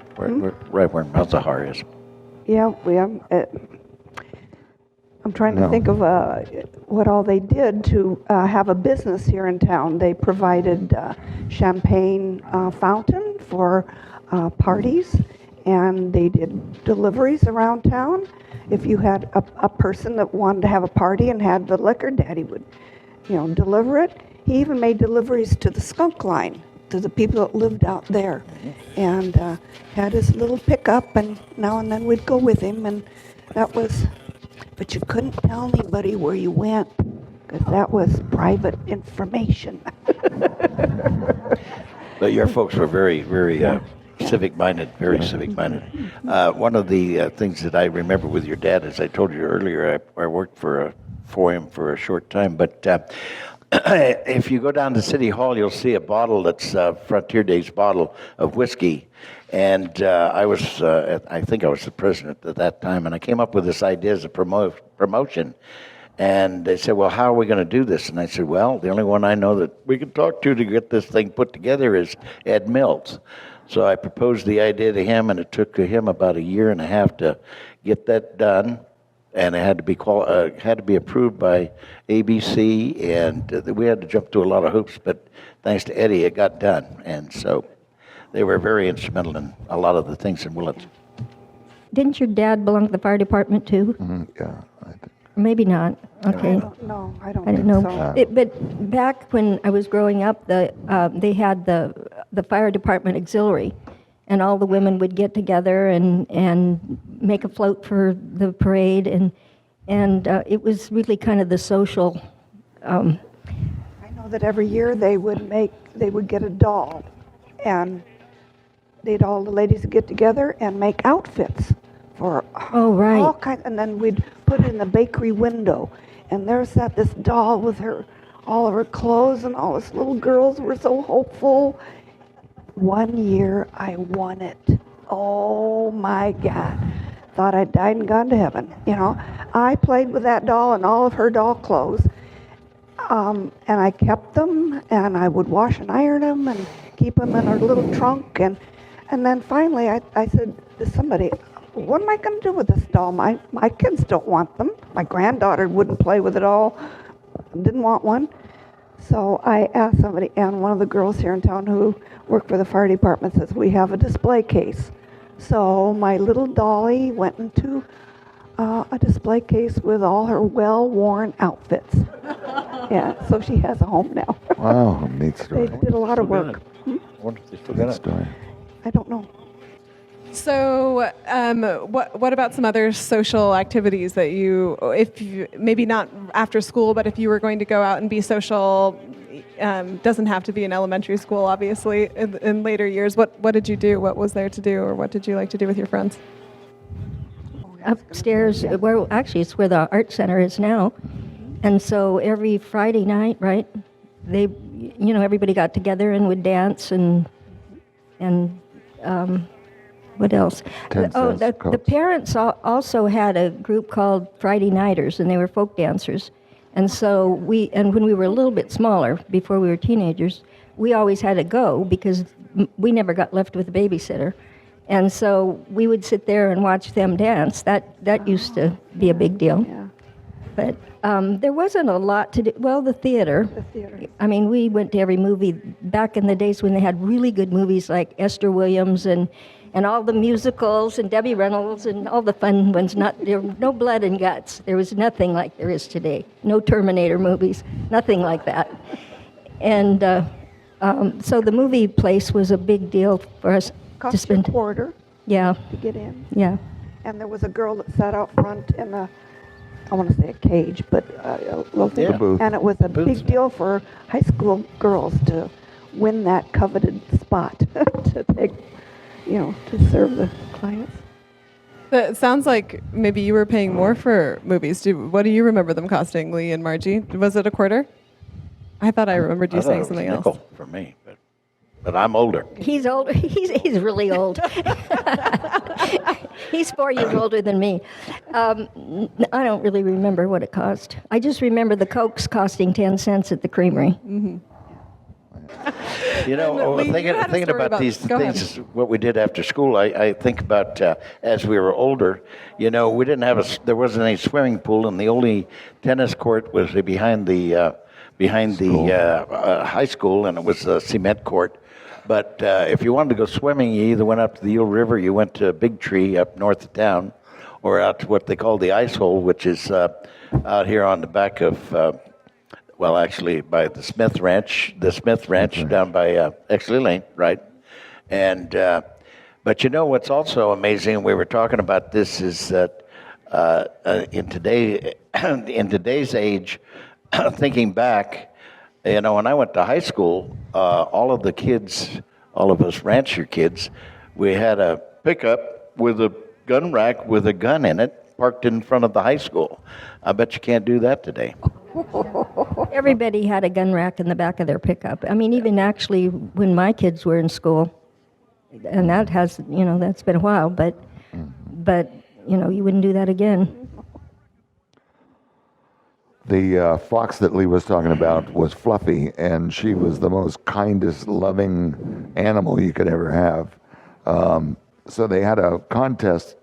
right where Mazahar is. yeah, I'm trying to think of what all they did to have a business here in town. They provided champagne fountain for parties, and they did deliveries around town. If you had a person that wanted to have a party and had the liquor, Daddy would, deliver it. He even made deliveries to the skunk line, to the people that lived out there, and had his little pickup, and now and then we'd go with him, and that was... But you couldn't tell anybody where you went, because that was private information. But your folks were very, very civic-minded, civic-minded. One of the things that I remember with your dad, as I told you earlier, I worked for him for a short time, but if you go down to City Hall, you'll see a bottle that's Frontier Days bottle of whiskey. And I think I was the president at that time, and I came up with this idea as a promotion. And they said, well, how are we going to do this? And I said, well, the only one I know that we can talk to get this thing put together is Ed Mills. So I proposed the idea to him, and it took him about 1.5 years to get that done. And it had to be approved by ABC, and we had to jump through a lot of hoops. But thanks to Eddie, it got done. And so they were very instrumental in a lot of the things in Willits. didn't your dad belong to the fire department too? Yeah, I think. Maybe not. Okay. No, I don't I didn't think know. so. But back when I was growing up, they had the fire department auxiliary, and all the women would get together and make a float for the parade, and it was really kind of the social. I know that every year they would get a doll, and all the ladies would get together and make outfits for Oh, right. all kinds, and then we'd put it in the bakery window, and there sat this doll with all of her clothes, and all us little girls were so hopeful. One year I won it. Oh my God. Thought I'd died and gone to heaven. I played with that doll and all of her doll clothes. And I kept them, and I would wash and iron them and keep them in our little trunk. And then finally I said to somebody, what am I going to do with this doll? My kids don't want them. My granddaughter wouldn't play with it all, didn't want one. So I asked somebody, and one of the girls here in town who worked for the fire department says, we have a display case. So my little dolly went into a display case with all her well-worn outfits. Yeah, so she has a home now. Wow, neat story. They did a lot of work. I wonder if they still got Neat it. story. I don't know. So, what about some other social activities that maybe not after school, but if you were going to go out and be social, doesn't have to be in elementary school, obviously, in later years. What did you do? What was there to do, or what did you like to do with your friends? Upstairs, actually it's where the art center is now, and so every Friday night, right? Everybody got together and would dance and what else? The parents also had a group called Friday Nighters, and they were folk dancers. And so when we were a little bit smaller, before we were teenagers, we always had to go because we never got left with a babysitter. And so we would sit there and watch them dance. That used to be a big deal. Yeah. But there wasn't a lot to do. Well, the theater. The theater. I mean, we went to every movie back in the days when they had really good movies like Esther Williams and all the musicals and Debbie Reynolds and all the fun ones. There were no blood and guts. There was nothing like there is today. No Terminator movies, nothing like that. And so the movie place was a big deal for us to Cost spend. a quarter Yeah, to get in. yeah. And there was a girl that sat out front in I want to say a cage, but a little thing. Yeah. booth. And it was a big deal for high school girls to win that coveted spot to take, to serve the clients. It sounds like maybe you were paying more for movies. What do you remember them costing, Lee and Margie? Was it a quarter? I thought I remembered you I thought saying it was something a else. nickel for me, but I'm older. He's old. He's really old. He's 4 years older than me. I don't really remember what it cost. I just remember the Cokes costing 10 cents at the creamery. Lee, you had a Thinking story about these go ahead. things, what we did after school, I think about as we were older, we didn't have there wasn't any swimming pool, and the only tennis court was behind the high school, and it was a cement court. But if you wanted to go swimming, you either went up to the Eel River, you went to Big Tree up north of town, or out to what they call the Ice Hole, which is out here on the back of, actually by the Smith Ranch down by Exley Lane, right? And but what's also amazing, we were talking about this, is that in today's age, thinking back. When I went to high school, all of us rancher kids, we had a pickup with a gun rack with a gun in it parked in front of the high school. I bet you can't do that today. Everybody had a gun rack in the back of their pickup. I mean, even actually when my kids were in school, and that's been a while, but you wouldn't do that again. The fox that Lee was talking about was Fluffy, and she was the most kindest, loving animal you could ever have. So they had a contest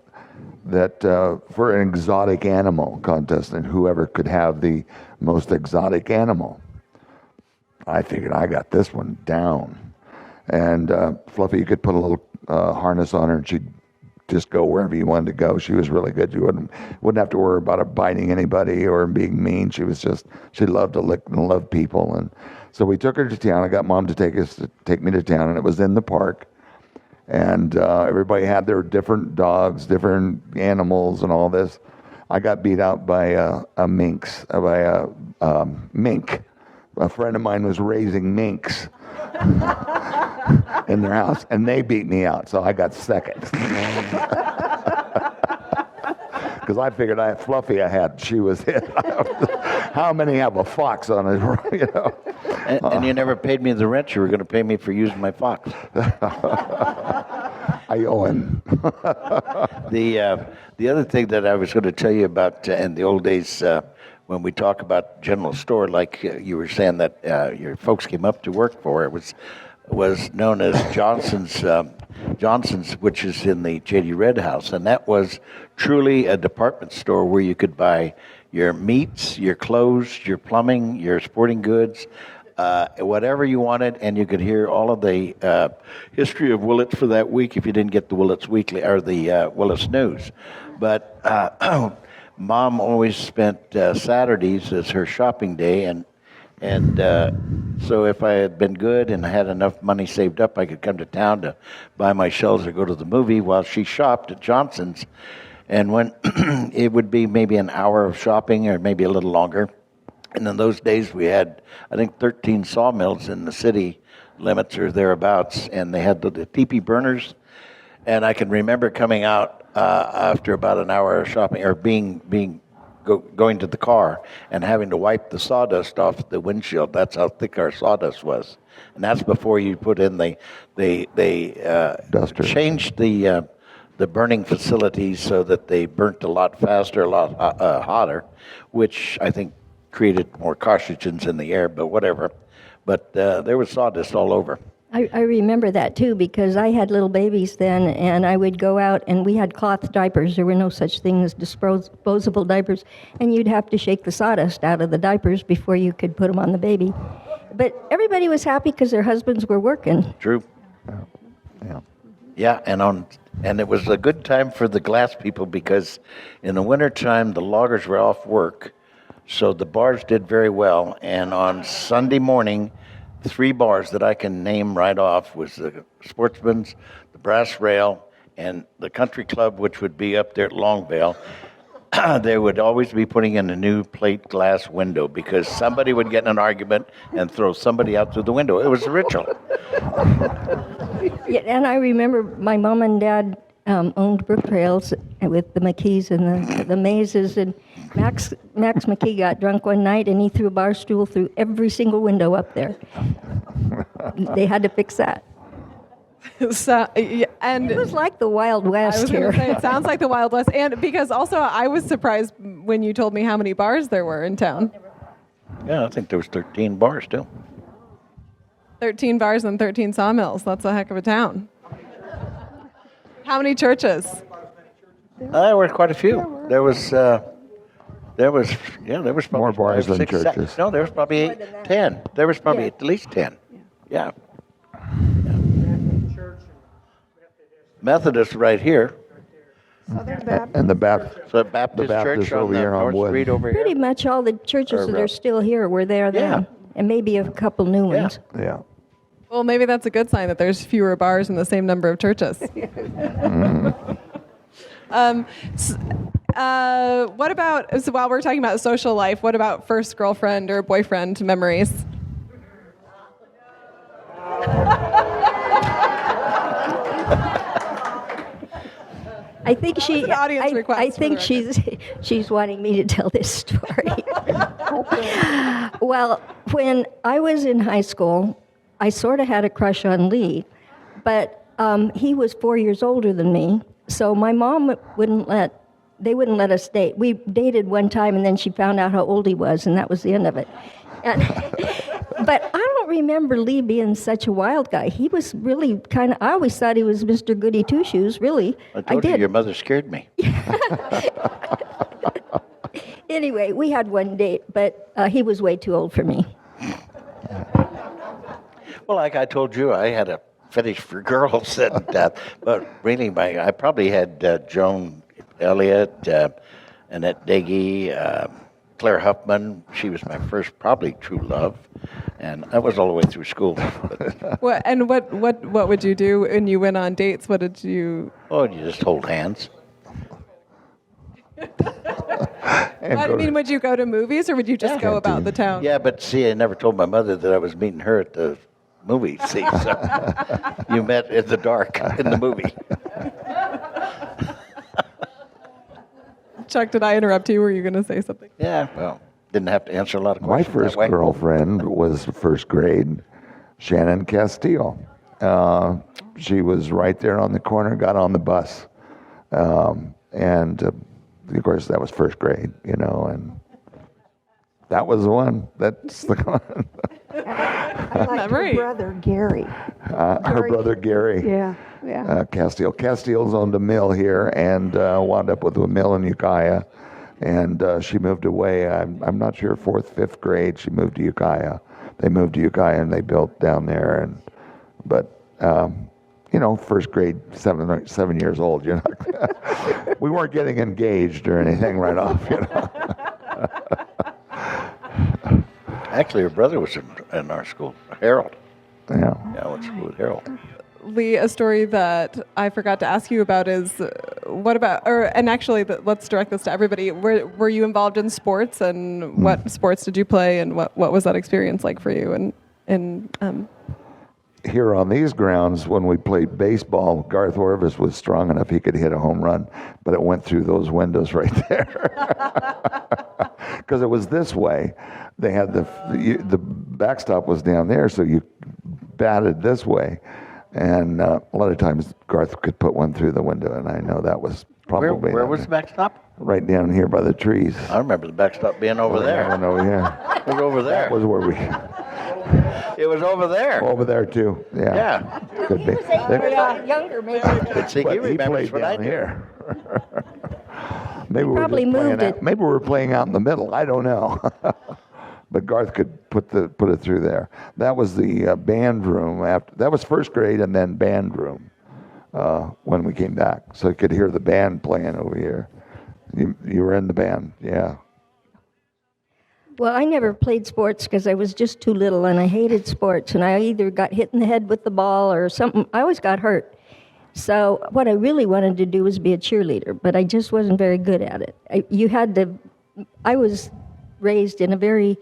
for an exotic animal contest, and whoever could have the most exotic animal. I figured I got this one down. And Fluffy, you could put a little harness on her, and she'd just go wherever you wanted to go. She was really good. You wouldn't have to worry about her biting anybody or being mean. She loved to lick and love people. And so we took her to town. I got Mom to take me to town, and it was in the park. And everybody had their different dogs, different animals, and all this. I got beat out by a mink. A friend of mine was raising minks in their house, and they beat me out, so I got second. Because I figured Fluffy I had, she was it. How many have a fox on it, you know? And you never paid me the rent you were going to pay me for using my fox. I owe him. The other thing that I was going to tell you about in the old days, when we talk about general store, like you were saying that your folks came up to work for, it was known as Johnson's, which is in the J.D. Red House, and that was truly a department store where you could buy your meats, your clothes, your plumbing, your sporting goods, whatever you wanted, and you could hear all of the history of Willits for that week if you didn't get the Willits Weekly or the Willits News. But Mom always spent Saturdays as her shopping day, and so if I had been good and I had enough money saved up, I could come to town to buy my shells or go to the movie while she shopped at Johnson's. And when it would be maybe an hour of shopping or maybe a little longer. And in those days we had, I think, 13 sawmills in the city limits or thereabouts, and they had the teepee burners. And I can remember coming out after about an hour of shopping or going to the car and having to wipe the sawdust off the windshield. That's how thick our sawdust was, and that's before you put in they Duster. changed the burning facilities so that they burnt a lot faster, a lot hotter, which I think created more carcinogens in the air. But whatever. But there was sawdust all over. I remember that too, because I had little babies then, and I would go out, and we had cloth diapers. There were no such thing as disposable diapers, and you'd have to shake the sawdust out of the diapers before you could put them on the baby. But everybody was happy because their husbands were working. True. Yeah, and it was a good time for the glass people because in the wintertime the loggers were off work, so the bars did very well. And on Sunday morning, 3 bars that I can name right off was the Sportsman's, the Brass Rail, and the Country Club, which would be up there at Longvale. They would always be putting in a new plate glass window because somebody would get in an argument and throw somebody out through the window. It was a ritual. Yeah, and I remember my mom and dad owned Brook Trails with the McKees and the Mazes, and Max McKee got drunk one night and he threw a bar stool through every single window up there. They had to fix that. So, yeah, and It was like the Wild I West was going here. to say, it sounds like the Wild West. And because also I was surprised when you told me how many bars there were in town. Yeah, I think there was 13 bars too. 13 bars and 13 sawmills. That's a heck of a town. How many churches? There were quite a few. There was probably More bars 5, than 6, churches. 7. No, there was probably 10. There was probably Yeah. at least 10. Yeah. Methodist right here. And the Baptist. So Baptist Baptist Church on over the here on North Wood. Street over Pretty here. much all the churches that are still here were there then, and maybe a couple new ones. Yeah. Well, maybe that's a good sign that there's fewer bars and the same number of churches. What about, so while we're talking about social life, what about first girlfriend or boyfriend memories? I think she. an audience request I for think the she's wanting me to tell this story. Well, when I was in high school, I sort of had a crush on Lee, but he was 4 years older than me, so my mom wouldn't let us date. We dated one time, and then she found out how old he was, and that was the end of it. And, but I don't remember Lee being such a wild guy. He was really kind of, I always thought he was Mr. Goody Two-Shoes, really. I told you did. your mother scared me. Anyway, we had one date, but he was way too old for me. Well, like I told you, I had a fetish for girls. But really, I probably had Joan Elliott, Annette Deggy, Claire Huffman. She was my first probably true love, and that was all the way through school. But, What would you do when you went on dates? What did you? oh, you just hold hands. Would you go to movies or would you just go about the town? Yeah, but see, I never told my mother that I was meeting her at the movie. See, so you met in the dark in the movie. Chuck, did I interrupt you? Were you going to say something? Yeah, well, didn't have to answer a lot of My questions. first that way. girlfriend was first grade, Shannon Castile. She was right there on the corner, got on the bus. Of course, that was first grade, and that was the one. That's the one. I like Memory. her brother, Gary. Her brother, Gary. Yeah. Castile. Castile's owned a mill here and wound up with a mill in Ukiah. And she moved away. I'm not sure, 4th, 5th grade, she moved to Ukiah. They moved to Ukiah and they built down there. But first grade, 7 years old, we weren't getting engaged or anything right off, Actually, her brother was in our school, Harold. Yeah. Yeah, I went to school with Harold. Lee, a story that I forgot to ask you about is let's direct this to everybody. Were you involved in sports, and what sports did you play, and what was that experience like for you? Here on these grounds, when we played baseball, Garth Orvis was strong enough he could hit a home run, but it went through those windows right there. Because it was this way. They had the backstop was down there, so you batted this way. And a lot of times Garth could put one through the window, and I know that was probably... Where was the backstop? Right down here by the trees. I remember the backstop being over there. One over here. It was over there. That was where we... It was over there. Over there, too. Yeah. Yeah. Could be. Younger, maybe. But see, But he he remembers played what I down do. here. Maybe we were probably just playing moved out. it. Maybe we were playing out in the middle. I don't know. But Garth could put it through there. That was the band room. That was first grade, and then band room when we came back. So you could hear the band playing over here. You were in the band, yeah. Well, I never played sports because I was just too little, and I hated sports. And I either got hit in the head with the ball or something. I always got hurt. So what I really wanted to do was be a cheerleader, but I just wasn't very good at it. I was raised in a very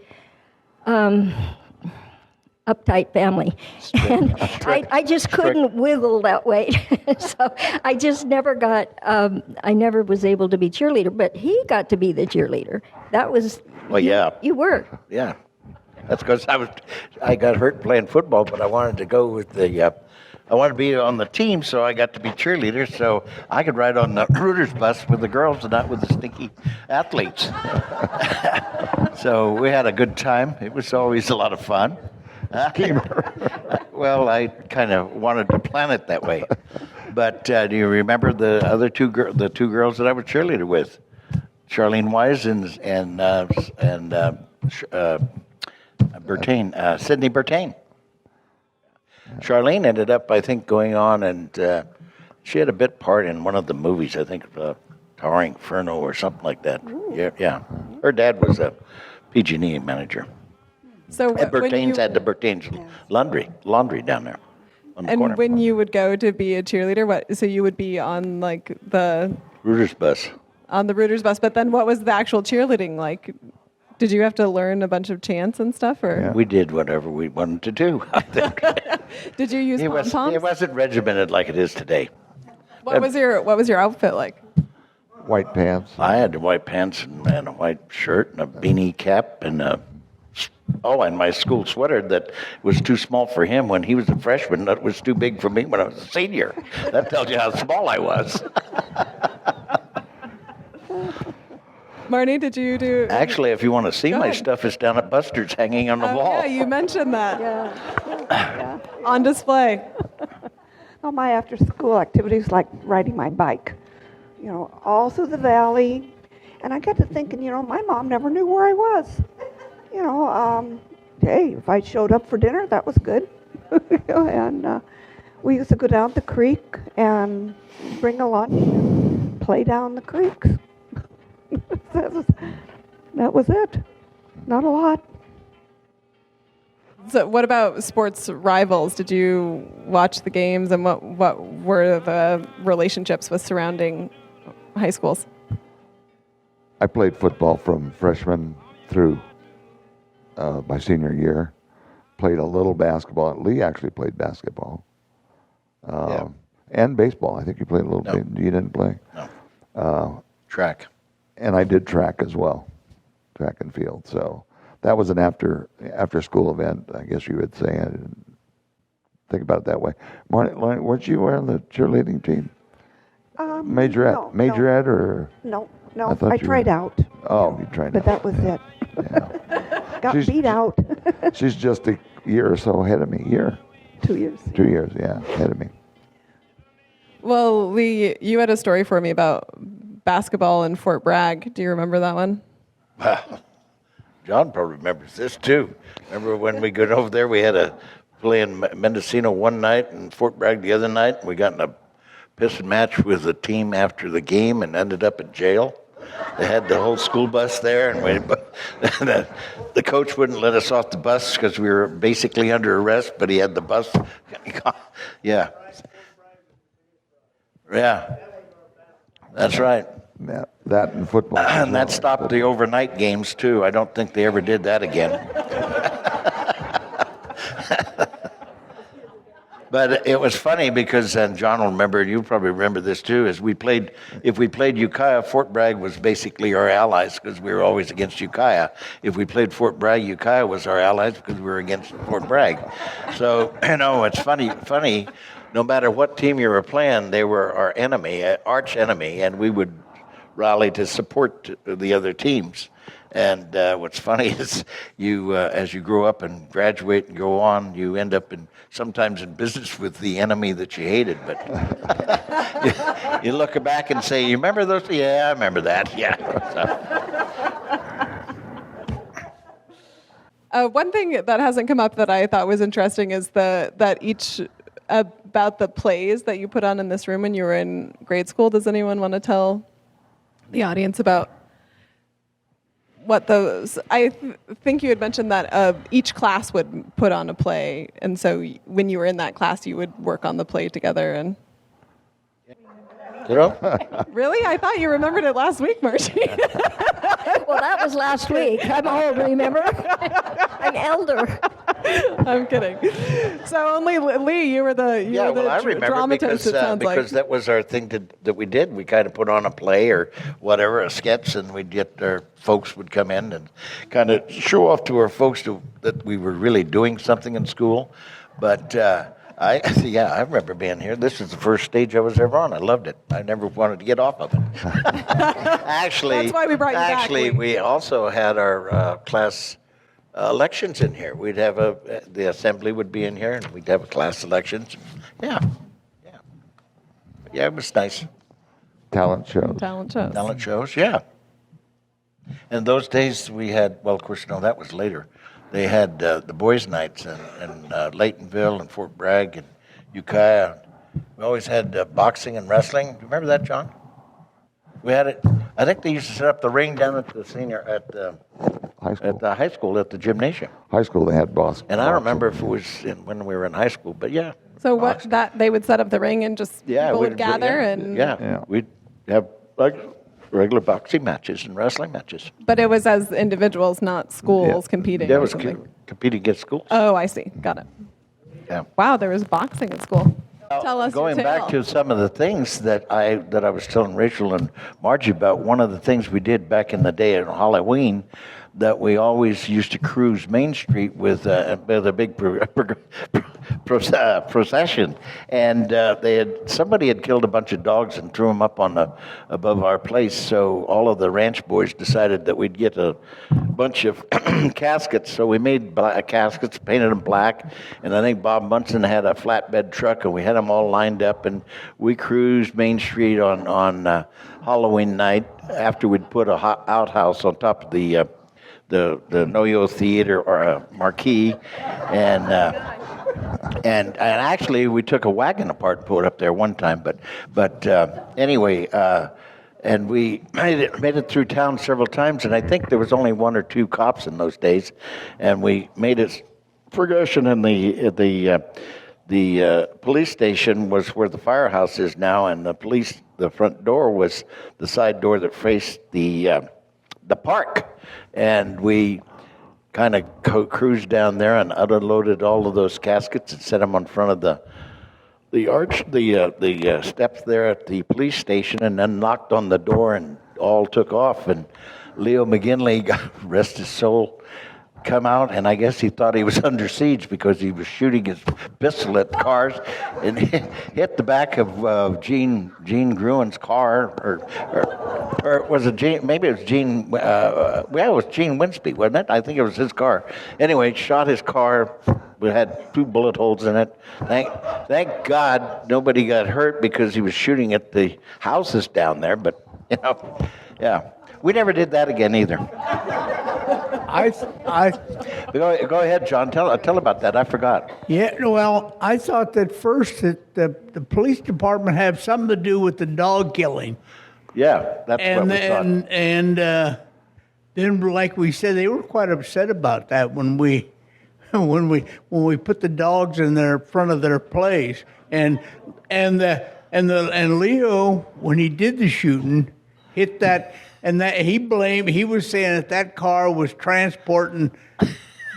uptight family, and I just couldn't wiggle that way. So I just never got. I never was able to be cheerleader, but he got to be the cheerleader. That was. Well, yeah. You were. Yeah. That's because I got hurt playing football, but I wanted to go with I wanted to be on the team, so I got to be cheerleader, so I could ride on the Reuters bus with the girls and not with the stinky athletes. So we had a good time. It was always a lot of fun. Well, I kind of wanted to plan it that way. But do you remember the other two girls that I was cheerleader with? Charlene Wise and Sydney Bertain. Charlene ended up, I think, going on, and she had a bit part in one of the movies, I think, Towering Inferno or something like that. Yeah. Her dad was a PG&E manager. So And Bertain's had the Bertain's laundry down there on the corner. And when you would go to be a cheerleader, so you would be on like the Reuters bus. On the Reuters bus, but then what was the actual cheerleading like? Did you have to learn a bunch of chants and stuff, or Yeah. We did whatever we wanted to do, I think. did you use pom-poms? It wasn't regimented like it is today. What was your outfit like? White pants. I had white pants and a white shirt and a beanie cap and and my school sweater that was too small for him when he was a freshman. That was too big for me when I was a senior. That tells you how small I was. Marnie, did you do? Actually, if you want to see my ahead. stuff, it's down at Buster's hanging on the wall. Yeah, you mentioned that Yeah. on display. Well, my after-school activities like riding my bike, all through the valley. And I got to thinking, my mom never knew where I was. Hey, if I showed up for dinner, that was good. And We used to go down the creek and bring a lunch and play down the creek. That was it. Not a lot. So what about sports rivals? Did you watch the games, and what were the relationships with surrounding high schools? I played football from freshman through my senior year. Played a little basketball. Lee actually played basketball. And baseball. I think you played a little bit. You didn't play? No. Track. And I did track as well, track and field. So that was an after school event, I guess you would say. I didn't think about it that way. Marty, weren't you on the cheerleading team? Majorette? No, Majorette or? No. I I tried out. Oh, you tried But out. that was it. Yeah. Got beat out. She's just a year or so ahead of me. 2 years. 2 years, yeah, ahead of me. Well, Lee, you had a story for me about basketball in Fort Bragg. Do you remember that one? John probably remembers this too. Remember when we got over there, we had a play in Mendocino one night and Fort Bragg the other night. We got in a pissing match with the team after the game and ended up in jail. They had the whole school bus there, and the coach wouldn't let us off the bus because we were basically under arrest, but he had the bus. Yeah. Yeah. That's right. That and football. And that stopped the overnight games, too. I don't think they ever did that again. But it was funny because, and John will remember, you probably remember this too, is if we played Ukiah, Fort Bragg was basically our allies because we were always against Ukiah. If we played Fort Bragg, Ukiah was our allies because we were against Fort Bragg. So, it's funny, no matter what team you were playing, they were our enemy, arch enemy, and we would rally to support the other teams. And what's funny is you, as you grow up and graduate and go on, you end up sometimes in business with the enemy that you hated. But you look back and say, "You remember those?" Yeah, I remember that. Yeah. One thing that hasn't come up that I thought was interesting is about the plays that you put on in this room when you were in grade school. Does anyone want to tell the audience about what those? I think you had mentioned that each class would put on a play, and so when you were in that class, you would work on the play together. And really, I thought you remembered it last week, Margie. Well, that was last week. I'm old, remember? I'm elder. I'm kidding. So only Lee, you were the I remember dramatist. because that was our thing that we did. We kind of put on a play or whatever, a sketch, and we'd get our folks would come in and kind of show off to our folks that we were really doing something in school. But I remember being here. This is the first stage I was ever on. I loved it. I never wanted to get off of it. Actually, that's why we brought you back. Actually, we also had our class elections in here. We'd have the assembly would be in here, and we'd have a class elections. Yeah, it was nice. Talent shows. Talent shows, yeah. And those days we had, well, of course, no, that was later. They had the boys' nights in Laytonville and Fort Bragg and Ukiah. We always had boxing and wrestling. Do you remember that, John? We had it. I think they used to set up the ring down at the high school. At the high school at the gymnasium. High school, they had boxing. And I don't remember if it was when we were in high school, but yeah. So they would set up the ring and just people would gather and we'd have like regular boxing matches and wrestling matches. But it was as individuals, not schools competing. Yeah, it was competing against schools. Oh, I see. Got it. Yeah. Wow, there was boxing at school. Tell us Going your tale. back to some of the things that I was telling Rachel and Margie about, one of the things we did back in the day at Halloween, that we always used to cruise Main Street with a big procession, and somebody had killed a bunch of dogs and threw them up above our place. So all of the ranch boys decided that we'd get a bunch of caskets. So we made caskets, painted them black, and I think Bob Munson had a flatbed truck, and we had them all lined up, and we cruised Main Street on Halloween night after we'd put a outhouse on top of the Noyo Theater or a marquee, and And actually, we took a wagon apart and put it up there one time. But anyway, and we made it through town several times. And I think there was only 1 or 2 cops in those days, and we made it progression. And the police station was where the firehouse is now, and the front door was the side door that faced the park, and we kind of cruised down there and unloaded all of those caskets and set them in front of the steps there at the police station, and then knocked on the door, and all took off. And Leo McGinley, God rest his soul, come out, and I guess he thought he was under siege because he was shooting his pistol at cars and hit the back of Gene Gruen's car, or was it Gene? Maybe it was Gene. It was Gene Winsby, wasn't it? I think it was his car. Anyway, shot his car. We had 2 bullet holes in it. Thank God nobody got hurt because he was shooting at the houses down there. But yeah, we never did that again either. Go ahead, John. Tell about that. I forgot. Yeah, well, I thought that first that the police department had something to do with the dog killing. Yeah, that's what we thought. And then, like we said, they were quite upset about that when we put the dogs in their front of their place, and Leo, when he did the shooting, hit that. And that he was saying that car was transporting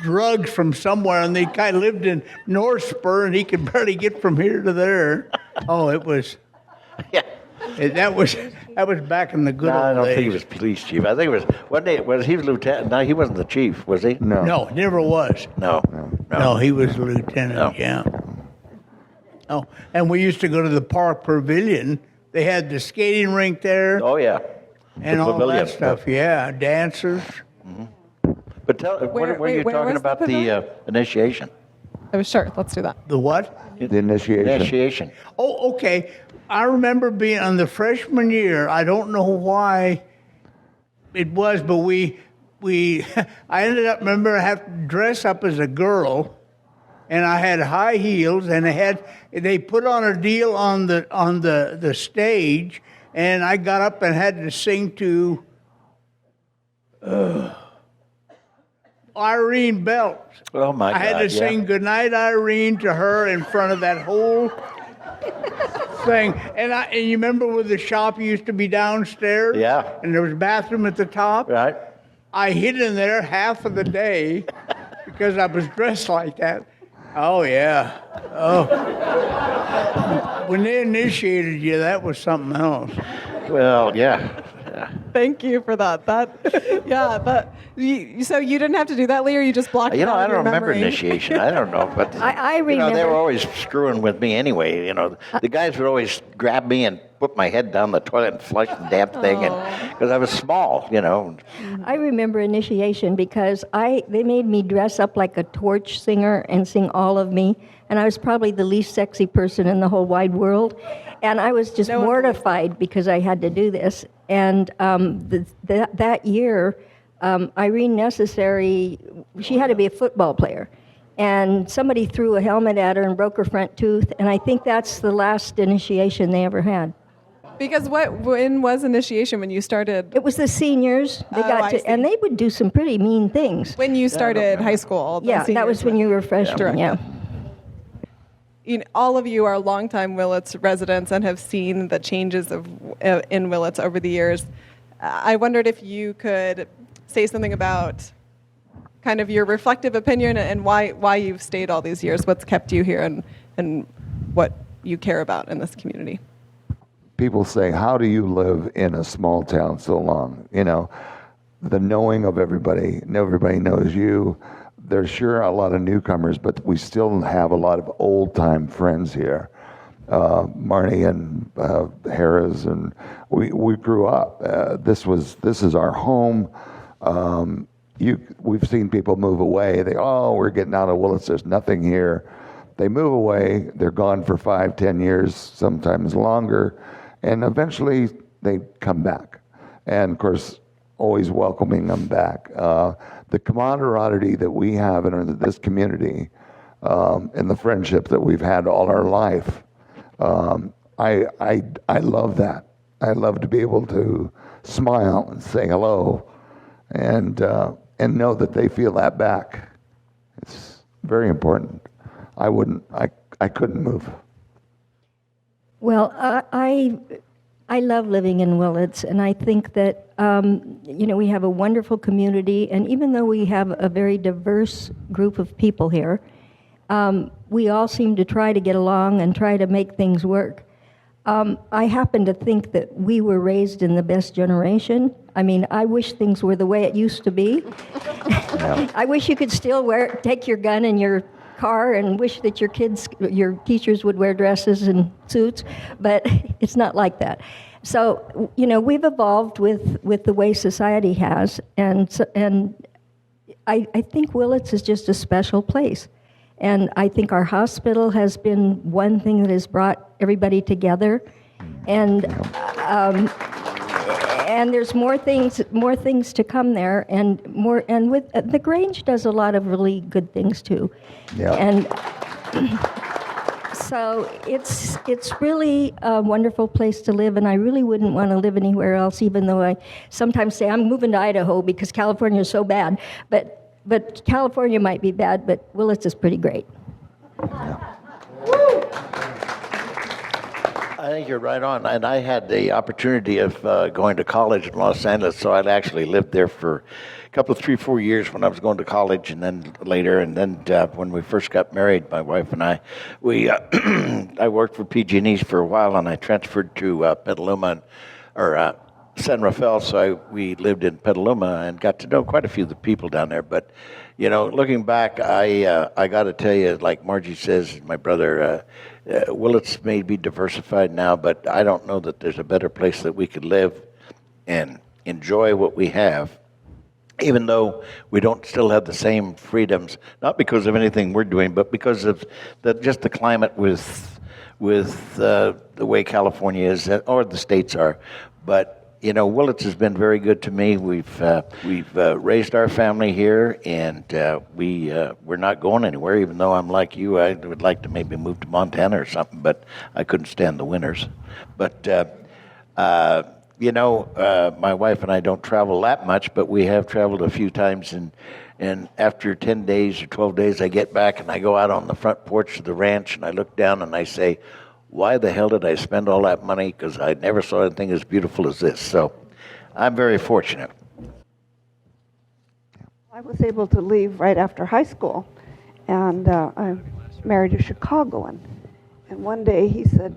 drugs from somewhere, and the guy lived in North Spur, and he could barely get from here to there. Oh, it was. Yeah. That was back in the good old days. I don't think he was police chief. I think it was one day. He was lieutenant? No, he wasn't the chief, was he? No, never was. No, he was lieutenant. No. Yeah. Oh, and we used to go to the park pavilion. They had the skating rink there. Oh yeah. And all that stuff, yeah, dancers. Mm-hmm. But what were you talking about the initiation? Oh, sure, let's do that. The what? The initiation. Oh, okay. I remember being on the freshman year. I don't know why it was, but I ended up, remember, I have to dress up as a girl, and I had high heels, and they put on a deal on the stage. And I got up and had to sing to Irene Belt. Oh, my God. I had to sing Goodnight, Irene to her in front of that whole thing. And you remember where the shop used to be downstairs? Yeah. And there was a bathroom at the top? Right. I hid in there half of the day because I was dressed like that. Oh, yeah. Oh. When they initiated you, that was something else. Well, yeah. Thank you for that. So you didn't have to do that, Lee, or you just blocked it out I of your don't remember memory? initiation. I don't know. But I remember. they were always screwing with me anyway. The guys would always grab me and put my head down the toilet and flush the damn thing, because I was small. I remember initiation because they made me dress up like a torch singer and sing All of Me, and I was probably the least sexy person in the whole wide world, and I was just mortified because I had to do this. And that year, Irene Necessary, she had to be a football player, and somebody threw a helmet at her and broke her front tooth, and I think that's the last initiation they ever had. Because when was initiation when you started? It was the seniors. And they would do some pretty mean things. When you started high school. That was when you were a freshman, yeah. All of you are longtime Willits residents and have seen the changes in Willits over the years. I wondered if you could say something about kind of your reflective opinion and why you've stayed all these years, what's kept you here, and what you care about in this community. People say, how do you live in a small town so long? The knowing of everybody knows you. There's sure a lot of newcomers, but we still have a lot of old-time friends here. Marnie and Harris, and we grew up. This is our home. We've seen people move away. We're getting out of Willits. There's nothing here. They move away. They're gone for 5-10 years, sometimes longer. And eventually they come back. And of course, always welcoming them back. The camaraderie that we have in this community and the friendship that we've had all our life. I love that. I love to be able to smile and say hello, and know that they feel that back. It's very important. I couldn't move. Well, I love living in Willits, and I think that we have a wonderful community, and even though we have a very diverse group of people here, we all seem to try to get along and try to make things work. I happen to think that we were raised in the best generation. I mean, I wish things were the way it used to be. Yeah. I wish you could still take your gun in your car and wish that your teachers would wear dresses and suits, but it's not like that. So, we've evolved with the way society has, and I think Willits is just a special place. And I think our hospital has been one thing that has brought everybody together, and there's more things to come there, and with the Grange does a lot of really good things too. Yeah. And so it's really a wonderful place to live, and I really wouldn't want to live anywhere else, even though I sometimes say I'm moving to Idaho because California is so bad. But California might be bad, but Willits is pretty great. I think you're right on. And I had the opportunity of going to college in Los Angeles, so I'd actually lived there for a couple of 3-4 years when I was going to college, and then later, and then when we first got married, my wife and I worked for PG&E for a while, and I transferred to Petaluma, or San Rafael, so we lived in Petaluma and got to know quite a few of the people down there. But, looking back, I got to tell you, like Margie says, my brother, Willits may be diversified now, but I don't know that there's a better place that we could live and enjoy what we have, even though we don't still have the same freedoms, not because of anything we're doing, but because of just the climate with the way California is, or the states are. But Willits has been very good to me. We've raised our family here, and we're not going anywhere. Even though I'm like you, I would like to maybe move to Montana or something, but I couldn't stand the winters. But my wife and I don't travel that much, but we have traveled a few times. And after 10 days or 12 days, I get back and I go out on the front porch of the ranch and I look down and I say, why the hell did I spend all that money? Because I never saw anything as beautiful as this. So I'm very fortunate. I was able to leave right after high school, and I married a Chicagoan. And one day he said,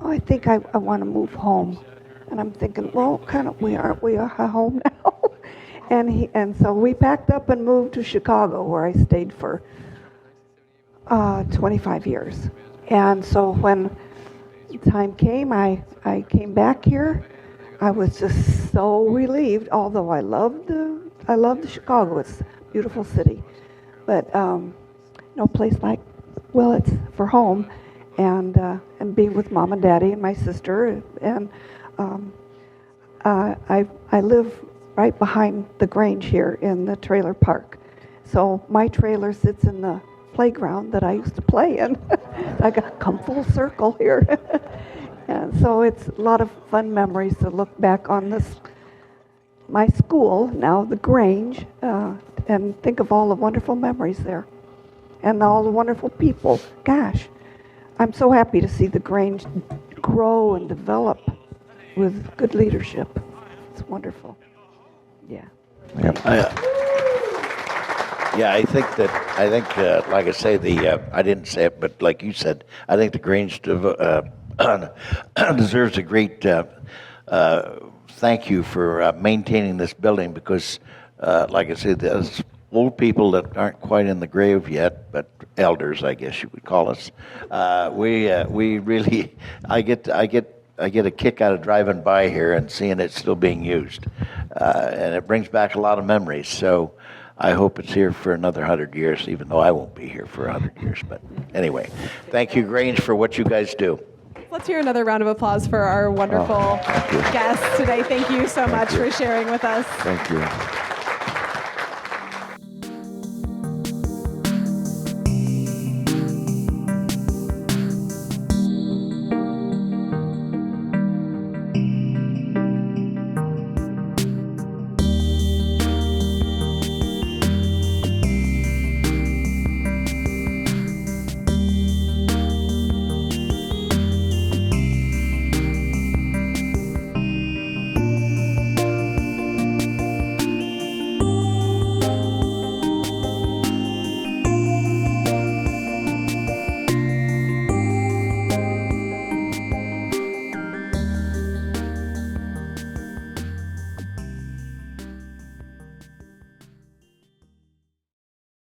I think I want to move home. And I'm thinking, well, we are home now. And so we packed up and moved to Chicago, where I stayed for 25 years. And so when time came, I came back here. I was just so relieved, although I loved Chicago. It's a beautiful city. But no place like Willits for home, and be with Mom and Daddy and my sister. And I live right behind the Grange here in the trailer park. So my trailer sits in the playground that I used to play in. I come full circle here. And so it's a lot of fun memories to look back on my school, now the Grange, and think of all the wonderful memories there and all the wonderful people. Gosh, I'm so happy to see the Grange grow and develop with good leadership. It's wonderful. Yeah. Yep. Yeah, I think, like I say, I didn't say it, but like you said, I think the Grange deserves a great thank you for maintaining this building, because, like I said, there's old people that aren't quite in the grave yet, but elders, I guess you would call us. We really, I get a kick out of driving by here and seeing it still being used, and it brings back a lot of memories. So I hope it's here for another 100 years, even though I won't be here for 100 years. But anyway, thank you, Grange, for what you guys do. Let's hear another round of applause for our wonderful guests today. Thank you so much for sharing with us. Thank you.